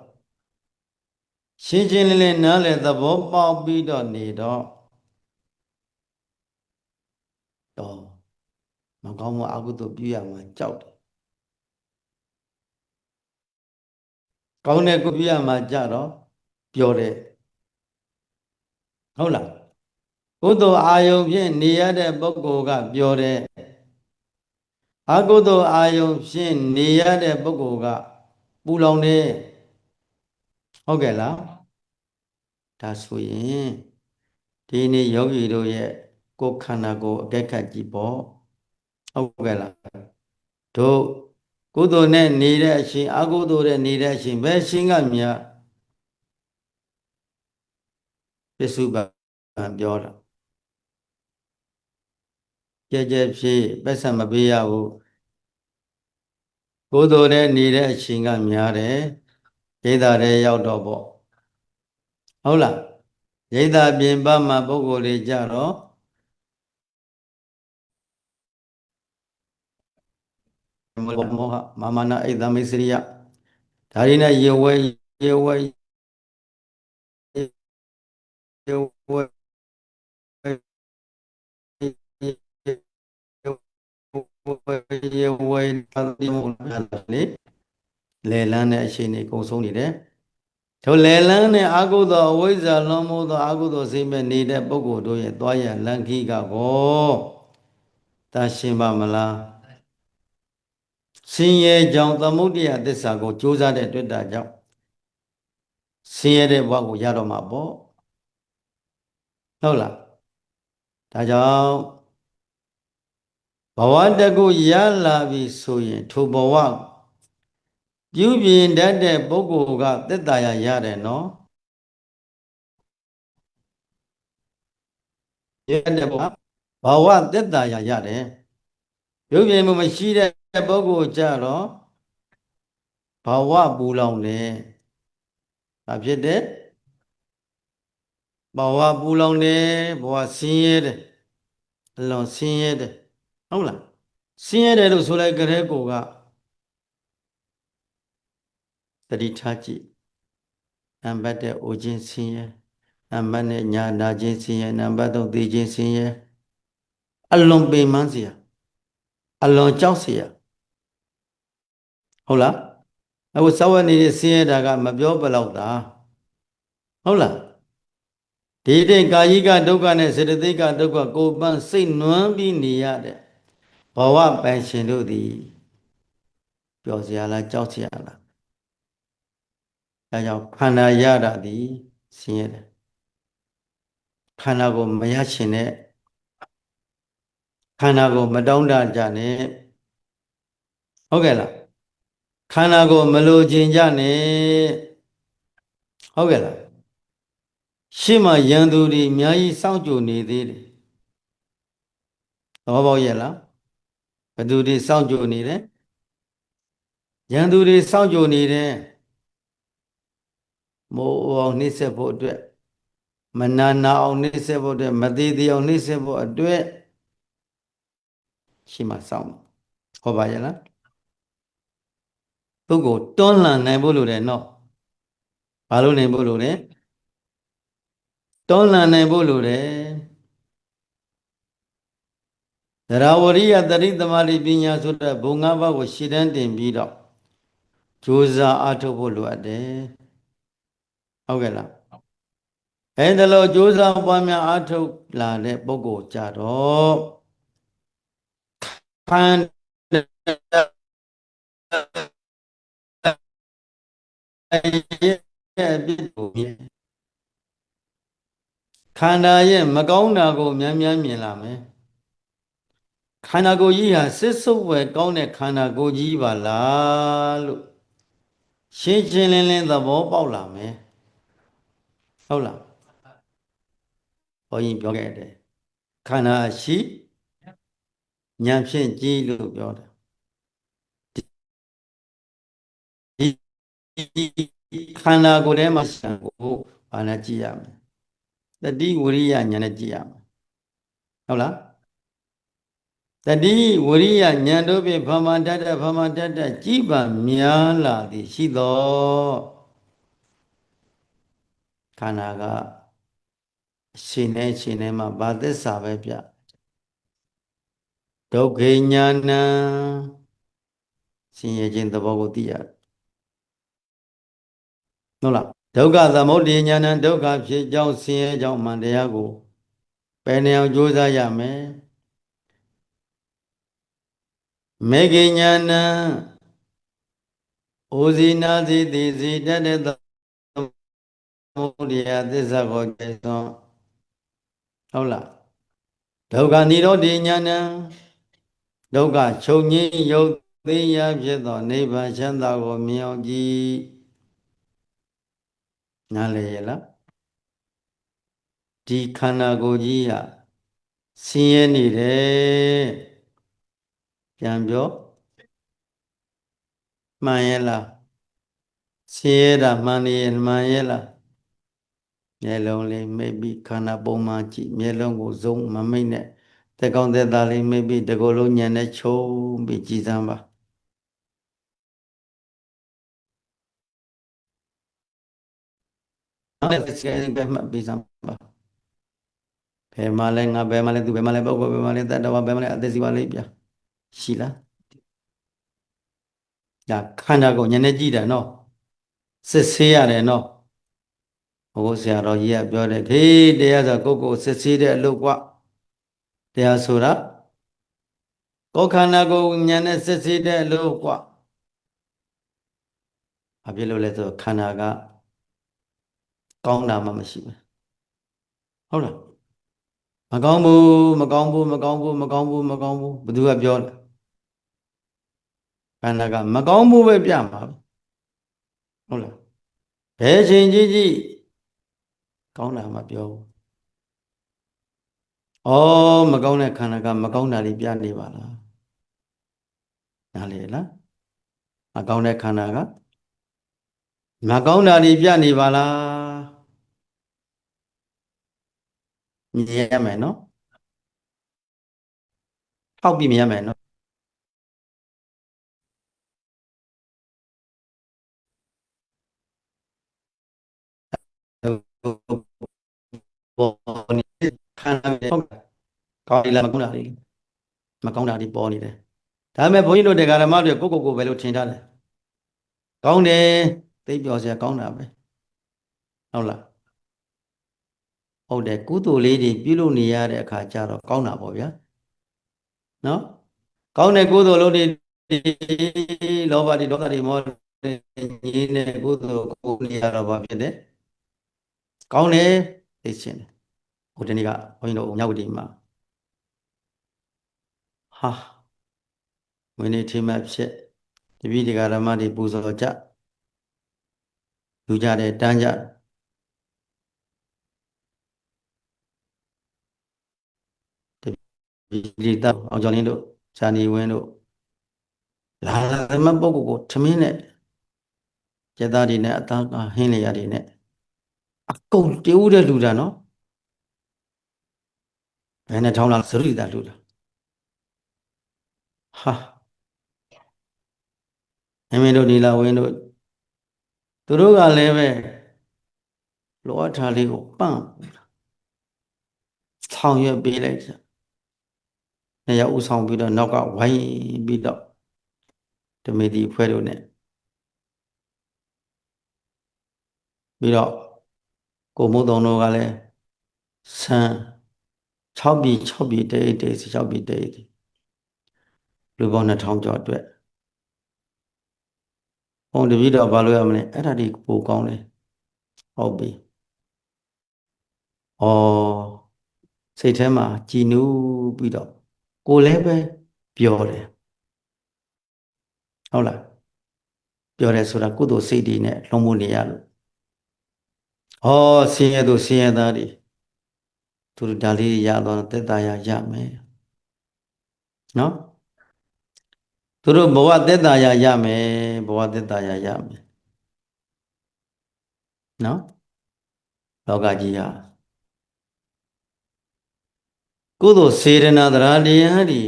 ရှင်းရှင်းလင်းလင်းနားလည်သဘောပေါက်ပြီးတော့နေတော့မကောင်းမှုအကုသိုလ်ပြုရမှာကြောက်တယ်ကောင်းတဲ့ကုပြုရမှာကြတော့ပြောတယ်ဟုတ်လားကုသိုလ်အာယုံဖြင့်နေရတဲ့ပုဂ္ဂိုလ်ကပြောတယ်အကုသိုလ်အာယုံဖြင့်နေရတဲ့ပုဂ္ဂိုလ်ကပူလောင်တယ်ဟုတ်ကဲ့လားဒါဆိုရင်ဒီနေ့ယောဂီတို့ရဲ့ကိုယ်ခန္ဓာကိုယ်အကဲခတ်ကြည့်ပေါ့ဟုတ်ကဲ့လားတို့ကုသိုလ်နဲ့နေတဲ့အရှင်အကုသိုလ်နဲ့နေတဲ့အရှင်ဘယ်ရှင်ကမြတ်ပစ္စုပန်ပြောတာကြဲဖြေပတ်စံမပေးရဘူးကုသိုလ်နဲ့နေတဲ့အရှင်ကများတယ်ဒိဋ္ဌာတွေရောက်တော့ပေါ့ဟုတ်လားဒိဋ္ဌာပြင်ပမှာပုဂ္ဂိုလ်တွေကြတော့မောဟမာမနာအိတ်သမိစရိယဒါတွေနဲ့ရေဝဲရေဝဲရေဝဲတိမုန်လေလေလန်းတဲ့အချိန်တွေကုန်ဆုံးနေတယ်ထိုလေလန်းနဲ့အာဟုသောအဝိဇ္ဇာလွန်မိုးသောအာဟုသောစိတ်မဲ့နေတဲ့ပုဂ္ဂိုလ်တို့ရဲ့သွားရလန်ခိကဘောတာရှင်းပါမလားဆင်းရဲကြောင့်သမုဒိယသစ္စာကိုကြိုးစားတဲ့တွေ့တာကြောင့်ဆင်းရဲတဲ့ဘဝကိုရတော့မှာပေါ့ဟုတ်လားဒါကြောင့်ဘဝတကူရလာပြီဆိုရင်ထိုဘဝပြုပြင်တတ်တဲ့ပုဂ္ဂိုလ်ကသက်သာရရတယ်နော်ရတဲ့ဘဝသက်သာရရတယ်ပြုပြင်မှုမရှိတဲ့ပုဂ္ဂိုလ်ကြတော့ဘဝပူလောင်တယ်ဒါဖြစ်တဲ့ဘဝပူလောင်တယ်ဘဝဆင်းရဲတယ်အလွန်ဆင်းရဲတယ်ဟုတ်လားဆင်းရဲတယ်လို့ဆိုလိုက်ကြတဲ့ကိုကတတိထားကြည့်နံပါတ်1အိုခြင်းဆင်းရဲနံပါတ်2ညာနာခြင်းဆင်းရဲနံပါတ်3သိခြင်းဆင်းရဲအလွန်ပင်ပန်းเสียအလွန်ကြောက်เสียဟုတ်လားအခုစောဝတ်နေတဲ့ဆင်းရဲတာကမပြောဘယ်လောက်သာဟုတ်လားဒီတဲ့ကာယိကဒုက္ခနဲ့စေတသိက်ကဒုက္ခကိုယ်ပန်းစိတ်နွမ်းပြီးနေရတဲ့ဘဝပိုင်ရှင်တို့သည်ပျော်စရာလားကြောက်စရာလားဒါကြောင့်ခန္ဓာရတာသည်ဆင်းရဲတယ်ခန္ဓာကိုမရရှင်နဲ့ခန္ဓာကိုမတောင်းတကြနဲ့ဟုတ်ကဲ့လားခန္ဓာကိုမလိုချင်ကြနဲ့ဟုတ်ကဲ့လားရှေ့မှာယံသူတွေအများကြီးစောင့်ကြိုနေသေးတယ်သဘောပေါက်ရဲ့လားဘသူတွေစောင့်ကြိုနေတယ်ယံသူတွေစောင့်ကြိုနေတယ်မိုးအောင်နှိမ့်ဆက်ဖို့အတွက်မနာနာအောင်နှိမ့်ဆက်ဖို့အတွက်မသေးသေးအောင်နှိမ့်ဆက်ဖို့အတွက်ရှေ့မှာစောင့်ဟောပါရဲ့လားသူ့ကိုတွန်းလှန်နိုင်ဖို့လိုတယ်နော် ဘာလို့နိုင်ဖို့လို့လဲတွန်းလှန်နိုင်ဖို့လို့တယ်သရဝရိယတတိသမารိပညာဆိုတဲ့ဘုံ၅ပါးကိုရှေ့တန်းတင်ပြီးတော့ကြိုးစားအားထုတ်ဖို့လိုအပ်တယ်ဟုတ်ကဲ့လားအဲဒါလို့ကြိုးစားပွားများအားထုတ်လာတဲ့ပုဂ္ဂိုလ်ကြတော့ခန္ဓာရဲ့အပြစ်ကိုမြင်ခန္ဓာရဲ့မကောင်းတာကိုများများမြင်လာမယ်ခန္ဓာကိုယ်ကြီးဟာစစ်စုပ်ဝယ်ကောင်းတဲ့ခန္ဓာကိုယ်ကြီးပါလားလို့ရှင်းရှင်းလင်းလင်းသဘောပေါက်လာမယ်ဟုတ်လားဘုန်းကြီးပြောခဲ့တယ်ခန္ဓာရှိဉာဏ်ဖြင့်ကြည့်လို့ပြောတယ်ဒီခန္ဓာကိုယ်ထဲမှာဆံကိုဘာနဲ့ကြည့်ရမလဲတတိဝရိယဉာဏ်နဲ့ကြည့်ရမယ်ဟုတ်လားတတိဝရိယဉာဏ်တို့ဖြင့်ဖမတတ်ဖမတတ်ကြည်ပါများလာသည်ရှိသောခန္ဓာကရှင်နေမှာဘာသစ္စာပဲပြဒုက္ခဉာဏံဆင်းရဲခြင်းသဘောကိုသိရတယ်ဟုတ်လားဒုက္ခသမုဒ္ဒေဉာဏံဒုက္ခဖြစ်ကြောင်းဆင်းရဲကြောင်းမှန်တရားကိုပယ်နေအောင်ကြိုးစားရမယ်မေဃဉာဏံဩဇိနာတိတိစီတတ်တဲ့သမုဒ္ဒေယသစ္စာကိုကျဆုံးဟုတ်လားဒုက္ခនិရောဓဉာဏံဒုက္ခချုပ်ငြိမ်းရုပ်သိမ်းရဖြစ်သောနိဗ္ဗာန်ချမ်းသာကိုမြင်အောင်ကြည်နားလည်ရလားဒီခန္ဓာကိုယ်ကြီးဟာဆင်းရဲနေတယ်ပြန်ပြောမှန်ရဲ့လားဆင်းရဲတာမှန်နေရဲ့မှန်ရဲ့လားမျက်လုံးလေးမိတ်ပြီးခန္ဓာပုံမှန်ကြည့်မျက်လုံးကိုစုံမမိတ်နဲ့တက်ကောင်းတက်သားလေးမိတ်ပြီးတကောလုံးညံနဲ့ချုံပြီးကြည်စမ်းပါအဲ့ဒါစကဲပဲမှတ်ပြီးစမ်းပါဘယ်မှာလဲငါဘယ်မှာလဲသူဘယ်မှာလဲပုဂ္ဂိုလ်ဘယ်မှာလဲတတ္တဝါဘယ်မှာလဲအသက်စီပါလေးပြရှိလားဒါခန္ဓာကိုညံနဲ့ကြည့်တယ်နော်စစ်ဆေးရတယ်နော်ဘုရားဆရာတော်ကြီးကပြောတယ်ခေတရားဆိုကိုယ်စစ်ဆေးတဲ့အလုပ်ကွတရားဆိုတာကိုယ်ခန္ဓာကိုဉာဏ်နဲ့စစ်ဆေးတဲ့အလုပ်ကွဘာဖြစ်လို့လဲဆိုခန္ဓာကကောင်းတာမှမရှိဘူးဟုတ်လားမကောင်းဘူးမကောင်းဘူးမကောင်းဘူးမကောင်းဘူးမကောင်းဘူးဘယ်သူကပြောလဲခန္ဓာကမကောင်းဘူးပဲပြမှာဟုတ်လားဘယ်ချိန်ကြီးကောင်းတာမှပြောဘူးဩမကောင်းတဲ့ခန္ဓာကမကောင်းတာတွေပြနေပါလားနားလေလားမကောင်းတဲ့ခန္ဓာကမကောင်းတာတွေပြနေပါလားမြင်ရမယ်နော်ထောက်ပြီးမြင်ရမယ်နော်ပေါ်နေခန္ဓာဟုတ်ကောင်းလားမကောင်းတာတွေမကောင်းတာတွေပေါ်နေတယ်ဒါပေမဲ့ဘုန်းကြီးတို့တရားဓမ္မတွေကိုပဲလို့ထင်ထားတယ်ကောင်းတယ်သိပျော်စရာကောင်းတာပဲဟုတ်လားဟုတ်တယ်ကုသိုလ်လေးတွေပြုလုပ်နေရတဲ့အခါကျတော့ကောင်းတာပေါ့ဗျာနော်ကောင်းတဲ့ကုသိုလ်လုပ်တွေလောဘတွေဒေါသတွေမောဟတွေညီးတဲ့ကုသိုလ်ကိုနေရတော့ဘာဖြစ်လဲကောင်းတယ်သိချင်းတယ်ဟိုဒီနေ့ကဘုန်းကြီးတို့ညဝတီမှာဟာမင်းနေထိမှတ်ဖြစ်တပည့်တရားဓမ္မတွေပူဇော်ကြလူကြတယ်တန်းကြတပည့်တော်အောင်ကျော်လင်းတို့ဇာနီဝင်းတို့လာမပုဂ္ဂိုလ်ကိုထမင်းနဲ့ကျက်သားတွေနဲ့အသားကဟင်းလျာတွေနဲ့အကုန်တူးတဲ့လူတာနော်ဘယ်နဲ့ထောင်းလာသရုပ်တာလူတာဟာမင်းတို့ဒီလာဝင်းတို့သူတို့ကလည်းပဲ လောထားလေးကိုပန့်ဆောင်ရွက်ပေးလိုက်ကြနေရာဥဆောင်ပြီးတော့နောက်ကဝိုင်းပြီးတော့ဓမေတီဖွဲ့လို့ ਨੇ ပြီးတော့ကိုမိုးတုံတို့ကလည်းဆန်း6ပြည်တေး6ပြည်တေးလူပေါင်း2000ကျော်အတွက်ဟောတပည့်တော့ဘာလို့ရမလဲအဲ့ဒါဒီပိုကောင်းတယ်ဟုတ်ပြီဩစိတ်ထဲမှာကြည်နူးပြီးတော့ကိုလည်းပဲပြောတယ်ဟုတ်လားပြောတယ်ဆိုတာကုသိုလ်စိတ်တွေနဲ့လုံးမနေရလို့ဆင်းရဲသူဆင်းရဲသားတွေသူတို့ဒါလေးရတော့သက်သာရမယ်နော်သူတို့ဘဝသက်သာရမယ်ဘဝသက်သာရမယ်နော်လောကကြီးဟာကုသိုလ်စေတနာတရားတရားတွေ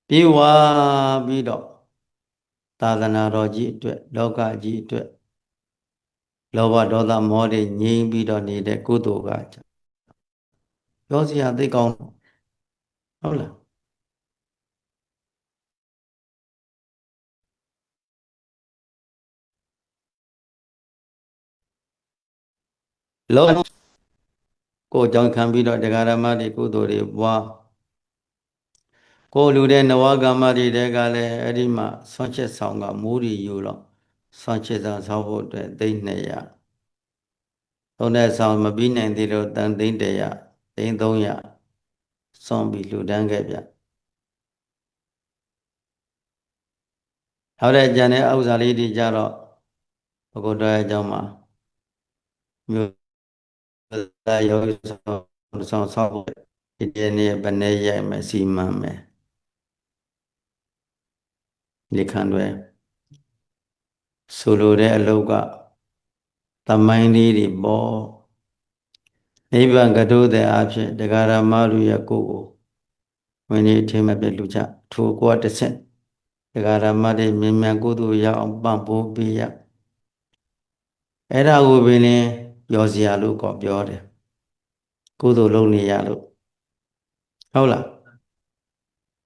ပြေဝပြီးတော့သာသနာတော်ကြီးအတွက်လောကကြီးအတွက်လောဘဒေါသမောဟတွေငြိမ်းပြီးတော့နေတဲ့ကုသိုလ်ကပြောစရာသိကောင်းဟုတ်လားလောကိုအကြောင်းခံပြီးတော့တရားဓမ္မတွေကုသိုလ်တွေပွားကိုလူတဲ့နဝကမ္မတွေတဲကလည်းအဲ့ဒီမှာဆွမ်းချက်ဆောင်ကမိုးရီယူတော့ဆွမ်းချက်ဆောင်ဆောက်ဖို့အတွက်သိန်း200သုံးတဲ့ဆောင်မပြီးနိုင်သေးလို့တန်သိန်း100သိန်း300ဆွမ်းပြီးလှူဒန်းခဲ့ဗျဟောတဲ့ကြံတဲ့ဥစ္စာလေးတွေကြတော့ဘုဂုတော်ရဲ့အကြောင်းမှာမြို့သားရောဆောင်ဆောက်ဖို့ဒီနေ့ဘယ်နဲ့ရိုက်မယ်စီမံမယ်ဒီခန့်တွေဆိုလိုတဲ့အလုပ်ကသမိုင်းလေးတွေပေါ့နိဗ္ဗာန်ကတိုးတဲ့အဖြစ်တရားဓမ္မတို့ရဲ့ကိုယ်ကိုဝိနည်းအထင်မပြလူချထိုကိုယ်တစ်ဆင့်တရားဓမ္မတွေမြန်ကုသိုလ်ရအောင်ပံ့ပိုးပေးရအဲ့ဒါကိုပင်လည်းပြောစရာလို့ကောပြောတယ်ကုသိုလ်လုပ်နေရလို့ဟုတ်လား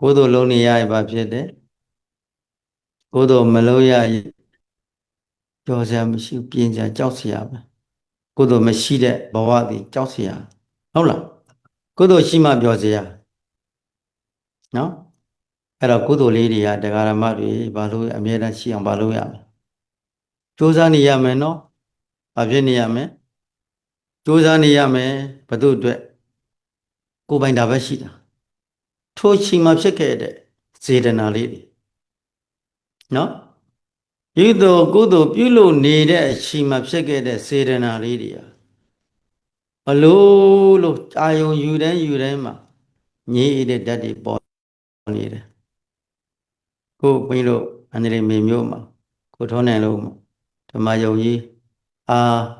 ကုသိုလ်လုပ်နေရရင်ဘာဖြစ်တယ်ကုသိုလ်မလုပ်ရရင်ပြောစရာမရှိပြင်စရာကြောက်စရာပဲကုသိုလ်မရှိတဲ့ဘဝသည်ကြောက်စရာဟုတ်လားကုသိုလ်ရှိမှပြောစရာနော်အဲ့တော့ကုသိုလ်လေးတွေကတရားဓမ္မတွေဘာလို့အမြဲတမ်းရှိအောင်ဘာလို့ရမလဲကြိုးစားနေရမယ်နော်ဘာဖြစ်နေရမလဲကြိုးစားနေရမယ်ဘု து အတွက်ကိုယ်ပိုင်တာပဲရှိတာထိုးချိန်မှဖြစ်ခဲ့တဲ့စေတနာလေးတွေနော်ဤသို့ကုသိုလ်ပြုလို့နေတဲ့အချိန်မှဖြစ်ခဲ့တဲ့စေတနာလေးတွေဟာဘလို့အာယုံယူတိုင်းမှာငြိတဲ့ဓာတ်တွေပေါ်နေတယ်ကိုဘုန်းကြီးတို့အန္တရာယ်မေမျိုးမှာကိုထောနိုင်လို့ဓမ္မယုံကြီး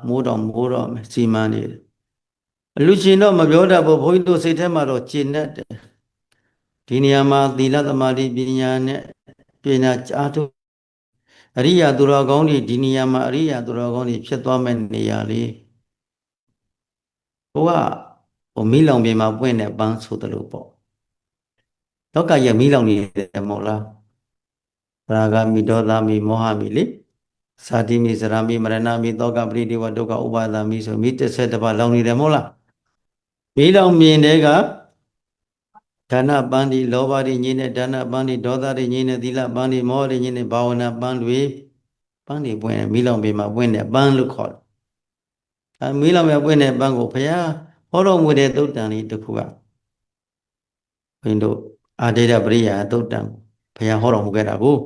မိုးတော်မယ်စီမံနေတယ်အလူရှင်တော့မပြောတတ်ဘူးဘုန်းကြီးတို့စိတ်ထဲမှာတော့ကျင့်တတ်တယ်ဒီနေရာမှာသီလသမာဓိပညာနဲ့ပညာကြားထုတ်အရိယာသူတော်ကောင်းတွေဒီနေရာမှာအရိယာသူတော်ကောင်းတွေဖြစ်သွားမဲ့နေရာလေးဟိုကမိလောင်ပြင်မှာပွင့်တဲ့ပန်းဆိုတယ်လို့ပေါ့လောကရဲ့မိလောင်နေတယ်မဟုတ်လားရာဂမိဒေါသမိမောဟမိလေဇာတိမိဇရာမိမရဏမိသောကပရိဒီဝဒုက္ခဥပါဒမိဆိုမိ32ပါးလောင်နေတယ်မဟုတ်လားမိလောင်မြင်တဲ့ကဒါနပန်းဒီလောဘတွေညင်းတဲ့ဒါနပန်းဒီဒေါသတွေညင်းတဲ့သီလပန်းဒီမောဟတွေညင်းတဲ့ဘာဝနာပန်းတွေပွင့်မိလောင်ပြင်မှာပွင့်တဲ့ပန်းလို့ခေါ်တယ်မိလောင်ပြင်ပွင့်တဲ့ပန်းကိုဘုရားဟောတော်မူတဲ့သုတ်တန်လေးတစ်ခုကဘုရင်တို့အာဒေရပရိယာသုတ်တန်ဘုရားဟောတော်မူခဲ့တာကို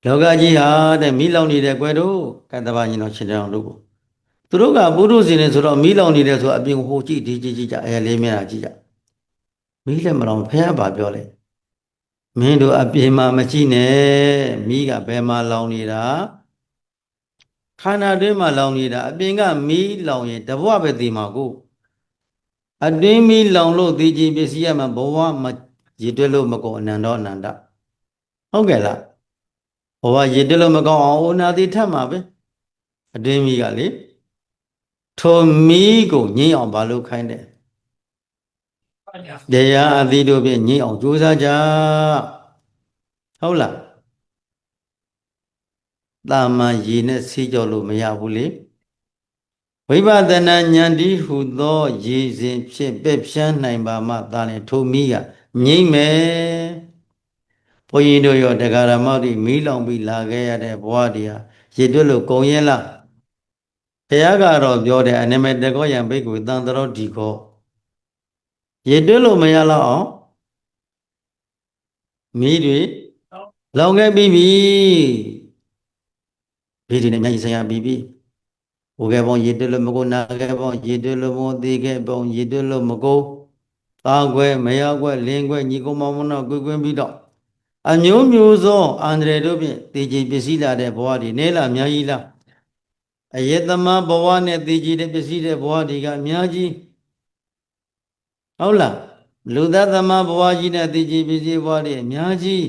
လောကကြီးဟာတဲ့မိလောင်နေတဲ့ကွယ်တို့ကတ္တဗညီတော်ရှင်တော်တို့ကိုသူတို့ကပုထုဇဉ်တွေဆိုတော့မိလောင်နေတယ်ဆိုအပြင်ဟိုကြည့်ဒီကြည့်ကြလေးမျက်နှာကြည့်ကြမိလည်းမလောင်ဘုရားဘာပြောလဲမင်းတို့အပြင်မှာမကြည့်နဲ့မိကဘယ်မှာလောင်နေတာခန္ဓာတွင်းမှာလောင်နေတာအပြင်ကမိလောင်ရင်တဘဝပဲသိမှာကိုအတွင်းမိလောင်လို့သိကြည်ပစ္စည်းရမှာဘဝမရည်တွဲလို့မကုန်အနန္တောအနန္တဟုတ်ကဲ့လားဘဝရည်တွဲလို့မကောင်းအောင်ဩနာတိထပ်မှာပဲ အတွင်းမိကလေထိုမီးကိုငြိမ်းအောင်ဘာလို့ခိုင်းတယ်တရားအသီးတို့ဖြင့်ငြိမ်းအောင်ကြိုးစားကြဟုတ်လားတာမန်ရေနဲ့ဆေးကြောလို့မရဘူးလေဝိပဿနာဉာဏ်ဒီဟုသောရေစဉ်ဖြင့်ပဲ့ဖြန်းနိုင်ပါမှသာလျှင်ထိုမီးကငြိမ့်မယ်ဘုန်းကြီးတို့ရောတရားဓမ္မတွေမီးလောင်ပြီးလာခဲ့ရတဲ့ဘဝတရားရေတွက်လို့ကုန်ရဲ့လားဘုရားကတော့ပြောတယ်အနမေတကောယံဘိက္ခုတန်တရောဒီကောရေတွက်လို့မရတော့အောင်မီးတွေလောင်ခဲ့ပြီးပြီဒီဒီနဲ့အများကြီးဆရာပြီးပြီဟိုကဲပေါင်းရေတွက်လို့မကုန်နာကဲပေါင်းရေတွက်လို့မကုန်သေးခဲ့ပေါင်းရေတွက်လို့မကုန်သားခွဲမယားခွဲလင်းခွဲညီကောင်မောင်မနောကွယ်ကွင်းပြီးတော့အမျိုးမျိုးသောအန္တရာယ်တို့ဖြင့်တည်ကြည်ပစ္စည်းလာတဲ့ဘဝတွေနဲလားအများကြီးလားအယတမဘဝနဲ့တည်ကြည်တဲ့ပစ္စည်းတဲ့ဘဝတွေကအများကြီးဟုတ်လားလူသားသမဘဝကြီးနဲ့တည်ကြည်ပစ္စည်းဘဝတွေအများကြီး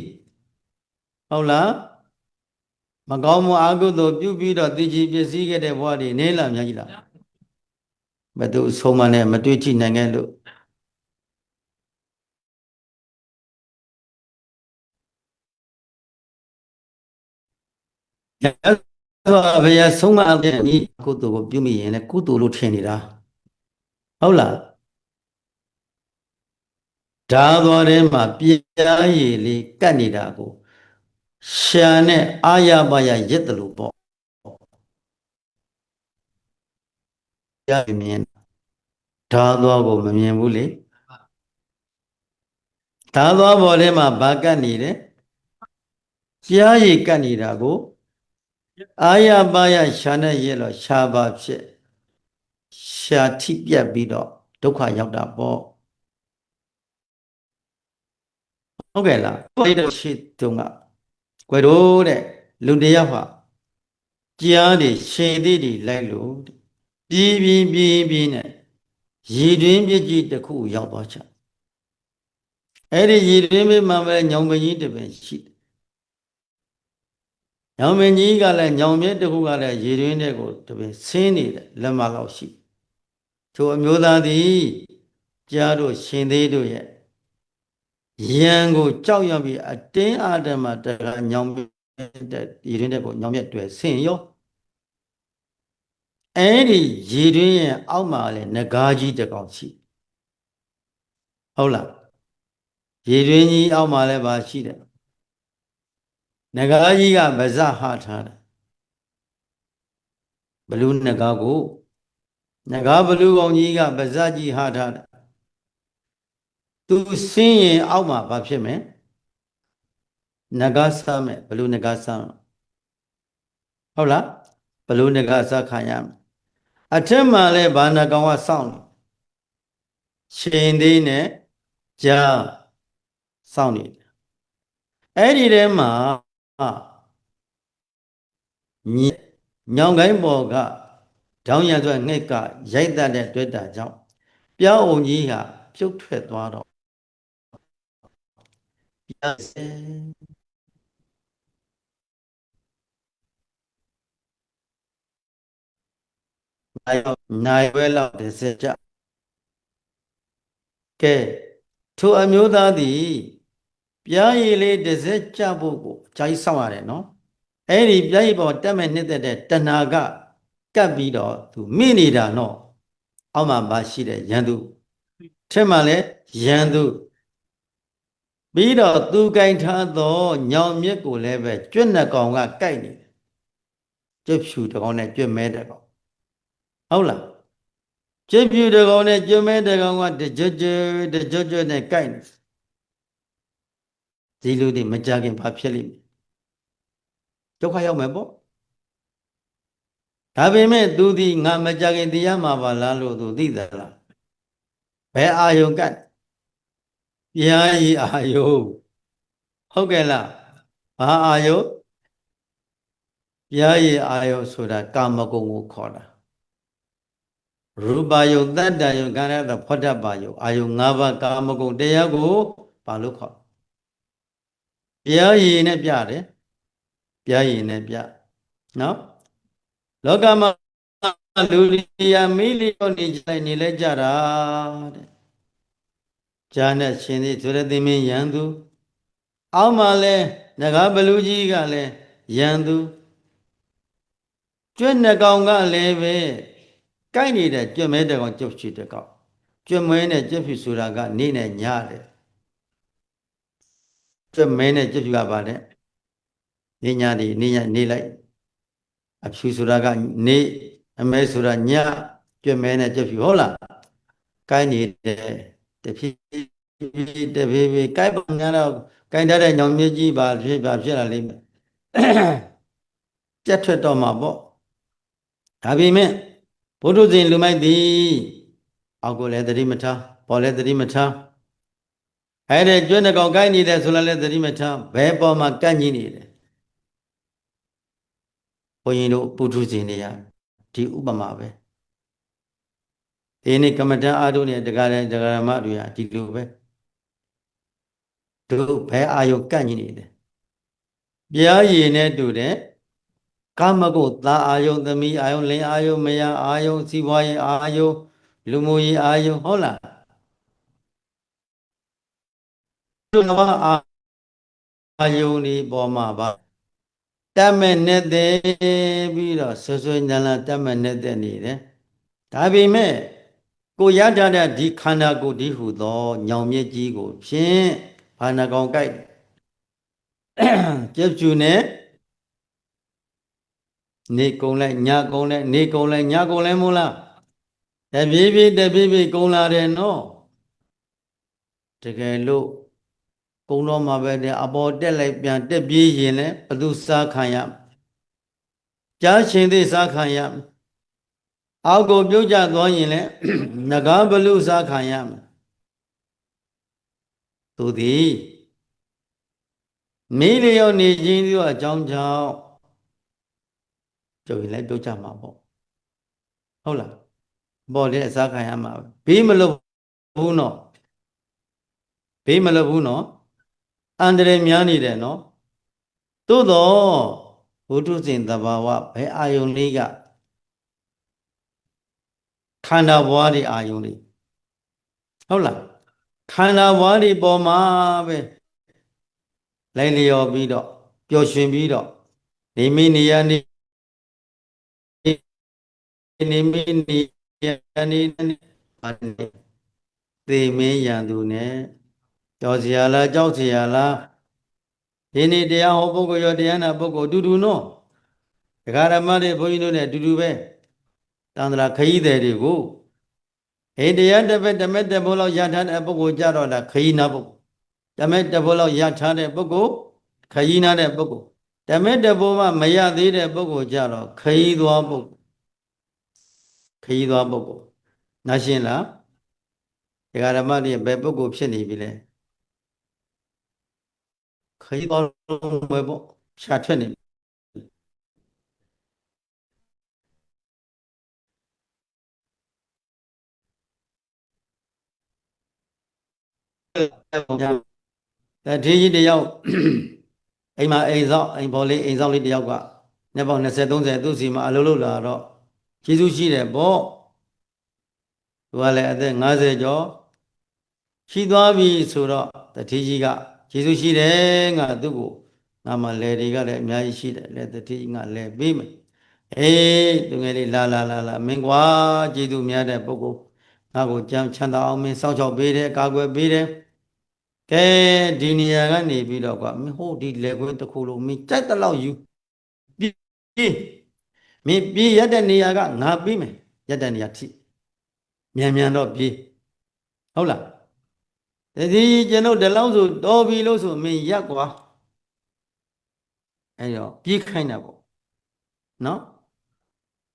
ဟုတ်လားမကောင်းမှုအကုသိုလ်ပြုပြီးတော့တည်ကြည်ပစ္စည်းခဲ့တဲ့ဘဝတွေနဲလားအများကြီးလားဘယ်သူဆုံးမနဲ့မတွေ့ထိနိုင်ခဲ့လို့ဆိုဘုရားဆုံးမတဲ့ဤကုသိုလ်ကိုပြုမိရင်လည်းကုသိုလ်လို့ထင်နေတာဟုတ်လားဓာသွားထဲမှာပြားရည်လေးကတ်နေတာကိုရှာနဲ့အာရပါရရက်တယ်လို့ပေါ့ရမြင်ဓာသွားကိုမမြင်ဘူးလေဓာသွားပေါ်ထဲမှာဘာကတ်နေတယ်ပြားရည်ကတ်နေတာကိုအာရပါရရှာနဲ့ရက်လို့ရှာပါဖြစ်ရှာထိပြတ်ပြီးတော့ဒုက္ခရောက်တာပေါ့ဟုတ်ကဲ့လားဘိတ်တော်ရှိတုံးကကွယ်တော့တဲ့လူတယောက်ဟာကြားတွေရှင်သေးတွေလိုက်လို့ပြီးနဲ့ရည်တွင်ပြည့်ကြည်တစ်ခုရောက်သွားချအဲ့ဒီရည်တွင်ပြမှာပဲညောင်မကြီးတစ်ပင်ရှိညောင်မကြီးကလည်းညောင်မြစ်တစ်ခုကလည်းရည်တွင်တဲ့ကိုတစ်ပင်ဆင်းနေတယ်လက်မလောက်ရှိထိုအမျိုးသားသည်ကြားတို့ရှင်သေးတို့ရဲ့ရန်ကိုကြောက်ရွံ့ပြီးအတင်းအာဓမ္မတကညောင်တဲ့ရည်တွင်တဲ့ကိုညောင်မြတ်တွေဆင်းရောအဲ့ဒီရည်တွင်ရဲ့အောက်မှာလည်းငကားကြီးတစ်ကောင်ရှိဟုတ်လားရည်တွင်ကြီးအောက်မှာလည်းပါရှိတယ်ငကားကြီးကဗဇဟထားတယ်ဘလူးငကားကိုငကားဘလူးကောင်ကြီးကဗဇကြီးဟထားတယ်သူဆင်းရင်အောက်မှာဘာဖြစ်မလဲငကားစားမယ်ဘလူးငကားစားဟုတ်လားဘလူးငကားစားခံရမယ်အထက်မှာလည်းဘာနာကောင်ကစောင့်ရှင်သေးနဲ့ကြားစောင့်နေတယ်အဲ့ဒီထဲမှာညောင်ကိုင်းပေါ်ကဒေါင်းရံဆိုငှက်ကရိုက်တတ်တဲ့တွေ့တာကြောင့်ပြောင်းအောင်ကြီးဟာပြုတ်ထွက်သွားတော့နိုင်ဝဲလောက်တစ်စက်ကြကဲထိုအမျိုးသားသည်ပြားရည်လေးတစ်စက်ကြဖို့ကိုအကြိုက်ဆောင်ရတယ်နော်အဲ့ဒီပြားရည်ပေါ်တက်မဲ့နှစ်သက်တဲ့တဏှာကကပ်ပြီးတော့သူမိနေတာနော်အောက်မှာပါရှိတဲ့ရန်သူထက်မှလည်းရန်သူပြီးတော့သူကင်ထားသောညောင်မြက်ကိုလည်းပဲကျွတ်နှစ်ကောင်ကကိုက်နေတယ်ကျွတ်ဖြူတစ်ကောင်နဲ့ကျွတ်မဲတစ်ကောင်ဟုတ်လားကျွတ်ဖြူတစ်ကောင်နဲ့ကျွတ်မဲတစ်ကောင်ကတကြွကြွနဲ့ကိုက်နေဒီလူတွေမကြခင်ဘာဖြစ်လိမ့်မယ်ဒုက္ခရောက်မယ်ပေါ့ဒါပေမဲ့သူဒီငါမကြခင်တရားမှာပါလားလို့သူသိသလားဘယ်အာယုံကတ်ပြားရည်အာယုံဟုတ်ကဲ့လားဘာအာယုပြားရည်အာယုဆိုတာကာမဂုဏ်ကိုခေါ်တာရူပါယုတတ္တယုကာရတဖောတ္တပါယုအာယု၅ပါးကာမဂုဏ်တရားကိုဘာလို့ခေါ်ပြားရည်နဲ့ပြတယ်ပြားရည်နဲ့ပြနော် လောကမှာလူတွေရမိလျော့နေကြနေလဲကြတာတဲ့ဈာနဲ့ရှင်သည်ဆိုတဲ့သင်္မင်းရန်သူအောက်မှာလဲငကားဘလူကြီးကလည်းရန်သူကျွတ်နှကောင်ကလည်းပဲကိုက်နေတဲ့ကျွတ်မဲတကောင်ကျွတ်ဖြူတကောင်ကျွတ်မဲနဲ့ကျွတ်ဖြူဆိုတာကနေ့နဲ့ညတဲ့ကျွတ်မဲနဲ့ကျွတ်ဖြူကပါတဲ့နေ့ညဒီနေ့ညနေလိုက်အဖြူဆိုတာကနေအမဲဆိုတာညကျွတ်မဲနဲ့ကျွတ်ဖြူဟုတ်လားကိုက်နေတဲ့တဖြည်းဖြည်းကိုက်ပုံများတော့ကိုက်တဲ့ညောင်မြင့်ကြီးပါဖြစ်လာလိမ့်မယ်ပြတ်ထွက်တော့မှာပေါ့ဒါပေမဲ့ဘုဒ္ဓဇင်လူမိုက်သည်အောက်ကိုလည်းသတိမထားပေါ်လည်းသတိမထားအဲ့ဒါကျွတ်နှကောင်ကိုက်နေတယ်ဆိုလည်းသတိမထားဘယ်ပေါ်မှာကန့်ကြီးနေတယ်ဘုန်းကြီးတို့ပုထုဇဉ်တွေကဒီဥပမာပဲဒီနေ့ကမ္မဋ္ဌာန်းအားထုတ်နေတဲ့တရားဓမ္မတွေဟာဒီလိုပဲတို့ဘယ်အာယုကန့်ကြီးနေတယ်ပြားရည်နဲ့တူတဲ့ကာမဂုဏ်သာအာယုသမီးအာယုလင်အာယုမယအာယုစီးပွားရေးအာယုလူမှုရေးအာယုဟုတ်လားတို့ကအာယုဒီပေါ်မှာပါတတ်မဲ့နဲ့တဲ့ပြီးတော့ဆွဆွညံလာတတ်မဲ့နဲ့တဲ့နေတယ်ဒါပေမဲ့ကိုရထားတဲ့ဒီခန္ဓာကိုယ်ဒီဟုသောညောင်မြစ်ကြီးကိုဖြင့်ဘာနာကောင်ကြိုက်ကျက်ကျူနဲ့နေကုံလိုက်ညကုံလိုက်နေကုံလိုက်ညကုံလိုက်မို့လားတပြေးပြေးကုံလာတယ်နော်တကယ်လို့ကုံတော့မှာပဲတဲ့အပေါ်တက်လိုက်ပြန်တက်ပြေးရင်လည်းဘသူစားခံရကြားရှင်သေးစားခံရအောက်ကိုပြုတ်ကျသွားရင်လည်းငကားဘလူစားခံရသူသည်မိလျော့နေခြင်းတို့အကြောင်းကြောင့်ကျုပ်ရင်လည်းပြုတ်ကျမှာပေါ့ဟုတ်လားပေါ်တဲ့အစားခံရမှာဘေးမလွတ်ဘူးနော်ဘေးမလွတ်ဘူးနော်အန္တရာယ်များနေတယ်နော်သို့တော့ဘုဒ္ဓဇင်သဘာဝဘယ်အာယုန်လေးကခန္ဓာဘဝတွေအာယုန်လေးဟုတ်လားခန္ဓာဘဝတွေပေါ်မှာပဲလိုက်လျော်ပြီးတော့ပျော်ရွှင်ပြီးတော့နေမိနေရနေနေမိနေရနေသေမင်းရန်သူနဲ့ကြောက်เสียလားကြောက်เสียလားဒီနေ့တရားဟောပုဂ္ဂိုလ်ရောတရားနာပုဂ္ဂိုလ်အတူတူနော်ဒကာဓမ္မတွေဘုန်းကြီးတို့နဲ့အတူတူပဲတန်ត្រာခရီးသည်တွေကိုတရားတစ်ပတ်တစ်မဲ့တစ်ဘိုးလောက်ရထားတဲ့ပုဂ္ဂိုလ်ကြတော့လားခရီးနာပုဂ္ဂိုလ်တစ်မဲ့တစ်ဘိုးလောက်ရထားတဲ့ပုဂ္ဂိုလ်ခရီးနာတဲ့ပုဂ္ဂိုလ်တစ်မဲ့တစ်ဘိုးမှမရသေးတဲ့ပုဂ္ဂိုလ်ကြတော့ခရီးသွားပုဂ္ဂိုလ်ခရီးသွားပုဂ္ဂိုလ်နားရှင်းလားဒကာဓမ္မတွေဘယ်ပုဂ္ဂိုလ်ဖြစ်နေပြီလဲခရီးသွားပဲပေါ့ဖြာထွက်နေတထေးကြီးတယောက်အိမ်မှာအိမ်ပေါ်လေးအိမ်ဆောင်လေးတယောက်ကနှစ်ပေါင်း20 30သူ့စီမှာအလုပ်လုပ်လာတော့ကျေးဇူးရှိတယ်ပေါ့သူကလည်းအသက်50ကျော်ရှိသွားပြီဆိုတော့တထေးကြီးကကျေးဇူးရှိတယ်ငါသူ့ကိုငါမှလယ်တွေကလည်းအများကြီးရှိတယ်လဲတထေးကြီးငါလယ်ပေးမယ်အေးသူငယ်လေးလာမင်းကွာကျေးဇူးများတဲ့ပုဂ္ဂိုလ်ငါ့ကိုကြမ်းချမ်းသာအောင်မင်းစောင့်ရှောက်ပေးတယ်ကာကွယ်ပေးတယ်ကဲဒီနေရာကနေပြီးတော့ကွာမင်းဟိုဒီလေကွင်းတစ်ခုလုံးမင်းကြိုက်တဲ့လောက်ယူပြေးမင်းပြေးရတဲ့နေရာကငါပေးမယ်ရတဲ့နေရာထိမြန်တော့ပြေးဟုတ်လားဒီကျွန်ုပ်ဒီလောက်ဆိုတော်ပြီလို့ဆိုမင်းရက်ကွာအဲ့တော့ပြေးခိုင်းတာပေါ့နော်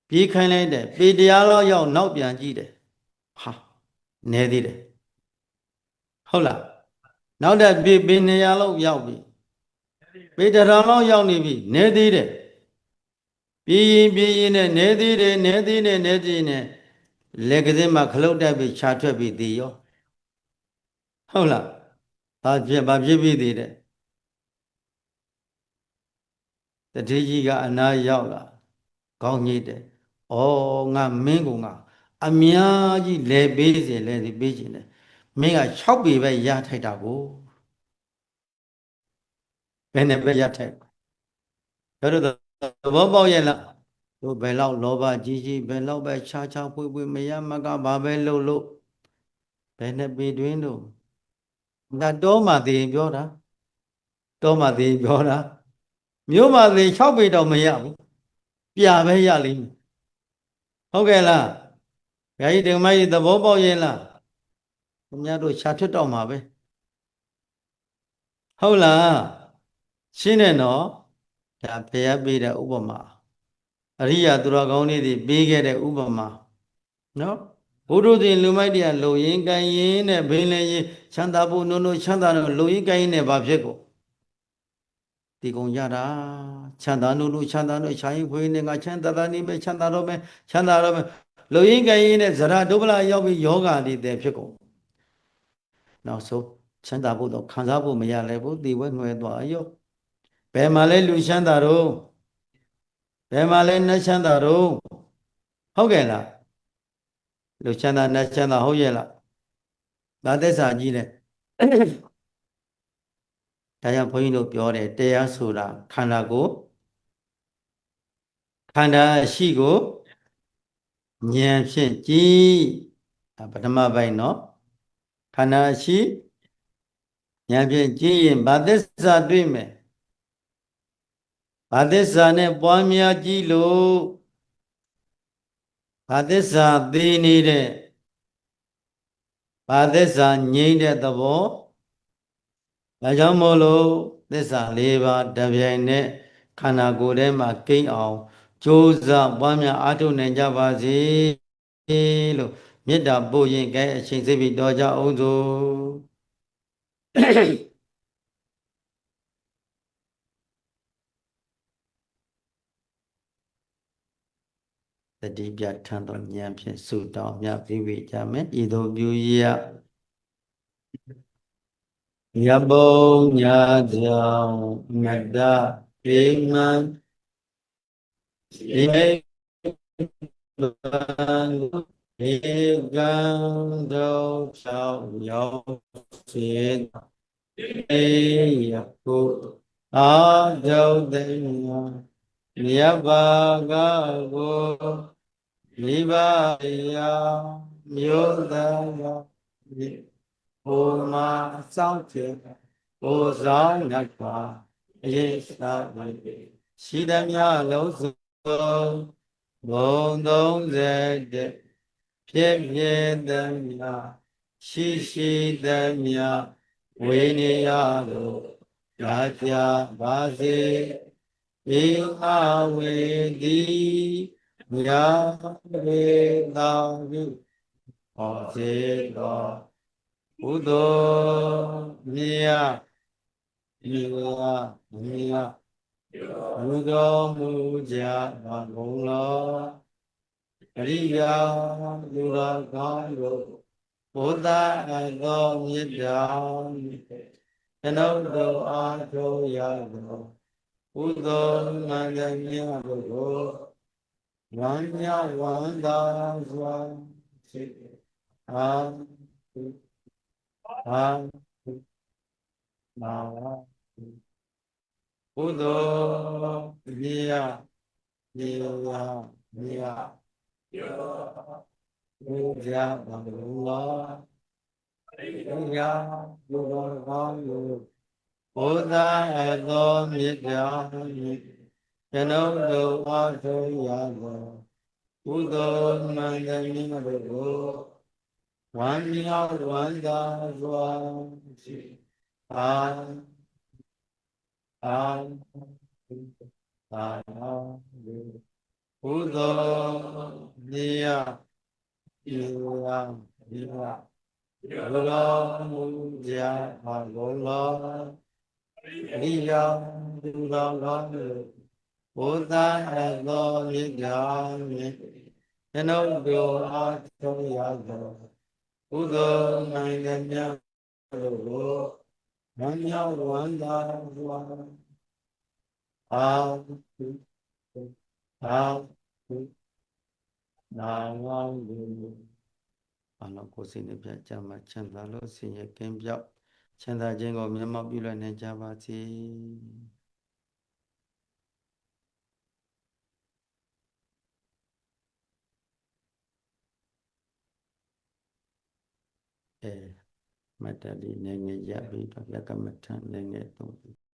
ပြေးခိုင်းလိုက်တယ်ပေတရားလောက်ရောက်နောက်ပြန်ကြည့်တယ်ဟာနဲသေးတယ်ဟုတ်လားနောက်တဲ့ပေ200လောက်ရောက်ပြီပေ100လောက်ရောက်နေပြီနဲသေးတယ်ပြေးရင်နဲ့နဲသေးတယ်နဲသေးတယ်လက်ကစင်းမှာခလုတ်တက်ပြီးခြာထွက်ပြီးသေးရောဟုတ်လားဘာဖြစ်ပြီးသေးတယ်တထေးကြီးကအနားရောက်လာ ကောင်းကြီးတယ်ဩငါမင်းကငါအများကြီးလဲပေးစေလဲစီပေးခြင်းတယ်မင်းက6ပေပဲရထိုက်တာကိုဘယ်နဲ့ပဲရထိုက်တို့သဘောပေါက်ရဲ့လားတို့ဘယ်လောက်လောဘကြီးကြီးဘယ်လောက်ပဲခြားခြားဖွေးဖွေးမရမကဘာပဲလုပ်လို့ဘယ်နဲ့ပေတွင်းတို့ဒါတောမှသေရင်ပြောတာတောမှသေရင်ပြောတာမြို့မှသေ6ပေတော့မရဘူးပြပဲရလိမ့်မယ်ဟုတ်ကဲ့လားဘုရားကြီးဓမ္မကြီးသဘောပေါက်ရဲ့လားခင်ဗျားတို့ရှားထွက်တော့မှာပဲဟုတ်လားရှင်းတယ်နော်ဒါဘုရားပေးတဲ့ဥပမာအရိယာသူတော်ကောင်းတွေပေးခဲ့တဲ့ဥပမာနော်ဘုဒ္ဓရှင်လူမိုက်တရားလုံရင်ကိုင်းရင်နဲ့ဘိန်းလည်းရင်ချမ်းသာဖို့နိုးနိုးချမ်းသာတော့လုံရင်ကိုင်းရင်နဲ့ဘာဖြစ်ကိုဒီကုန်ရတာချမ်းသာနိုးနိုးချမ်းသာတော့ခြာရင်ဖွေးနေငါချမ်းသာသာနေပဲချမ်းသာတော့ပဲချမ်းသာတော့ပဲလုံရင်ကိုင်းရင်နဲ့ဇရာဒုပ္ပလာရောက်ပြီးယောဂါတွေတည်ဖြစ်ကုန်နောက်ဆုံးချမ်းသာဖို့တော့ခံစားဖို့မရလဲဘူးဒီဝဲငွယ်သွားရောဘယ်မှာလဲလူချမ်းသာတော့ဘယ်မှာလဲနတ်ချမ်းသာတော့ဟုတ်ကဲ့လားလူချမ်းသာနတ်ချမ်းသာဟုတ်ရဲ့လားဒါသက်စာကြီးတဲ့ဒါကြောင့်ဘုန်းကြီးတို့ပြောတယ်တရားဆိုတာခန္ဓာကိုခန္ဓာရှိကိုဉာဏ်ဖြင့်ကြည်ပထမပိုင်းနော်ခန္ဓာရှိဉာဏ်ဖြင့်ကြည်ရင်ဘာသစ္စာတွေ့မယ်ဘာသစ္စာနဲ့ပွားများကြည့်လို့ဘာသစ္စာသိနေတဲ့ဘာသစ္စာငြိမ့်တဲ့သဘောဒါကြောင့်မို့လို့သစ္စာ၄ပါးတပြိုင်နက်ခန္ဓာကိုယ်ထဲမှာကိန်းအောင်ကြိုးစားပွားများအားထုတ်နိုင်ကြပါစေလို့မေတ္တာပို့ရင်ကဲအချိန်စိတ်ပြီးတော်ကြအောင်စို့တတိပြထံတော်ဉာဏ်ဖြင့်ဆုတောင်းမြတ်ပြီးပြီကြမယ်ဤသို့ပြုရယဘုံညာကြောင့်မတ္တပိမံဧကံဧကံဒုဖြောင်းရောက်စေတေယခုအာဒုတေယမြတ်ဘာကကိုမိဘယာမြို့သားဘုမာစောင့်ကျေဘိုးဆောင်နှတ်ပါအရေးသာရှိသမျှလုံးစုံဘုံ31ဖြစ်ဖြစ်သမျှရှိရှိသမျှဝိနည်းရလို့ရကြပါစေဧအဝေတိညာဝေသာဝိဟောစေတော်ဘုဒ္ဓမြတ်မြတ်မြတ်ဘုဒ္ဓမူကြပါဘုံလောအရိယာလူတော်ကောင်းတို့ဘုဒ္ဓအသောမြတ်တော်ကျွန်ုပ်တို့အားထုတ်ရသောဘုဒ္ဓမန္တမြတ်တို့ကိုဝမ်းမြောက်ဝမ်းသာစွာရှိအာအာနာဘုဒ္ဓမြတ်မြတ်မြတ်ဘုရားဘုရားဘုရားဘုရားကောင်းလို့ဘုရားအသောမြတ်တော်ကျွန်ုပ်တို့အားထုတ်ရသောဘုဒ္ဓမန္တမြတ်တို့ကိုဝမ်းမြောက်ဝမ်းသာစွာရှိအာအာအာဘုဒ္ဓမြတ်မြတ်မြတ်ဘုရားမူကြပါဘုလောအရိယာသူတော်ကောင်းတို့ဘုရားအသောမြတ်တော်ကျွန်ုပ်တို့အားထုတ်ရသောဘုဒ္ဓမန္တမြတ်တို့ကိုဝမ်းမြောက်ဝမ်းသာစွာအာအာ နာဝံလူအလောကိုယ်စိတ်နှပြကြမှာချမ်းသာလို့ဆင်းရဲကင်းပြောက်ချမ်းသာခြင်းကိုမျက်မှောက်ပြုလွှတ်နိုင်ကြပါစေမတ္တလေးနေငယ်ရပြီးတော့ရကမထန်နေငယ်သုံး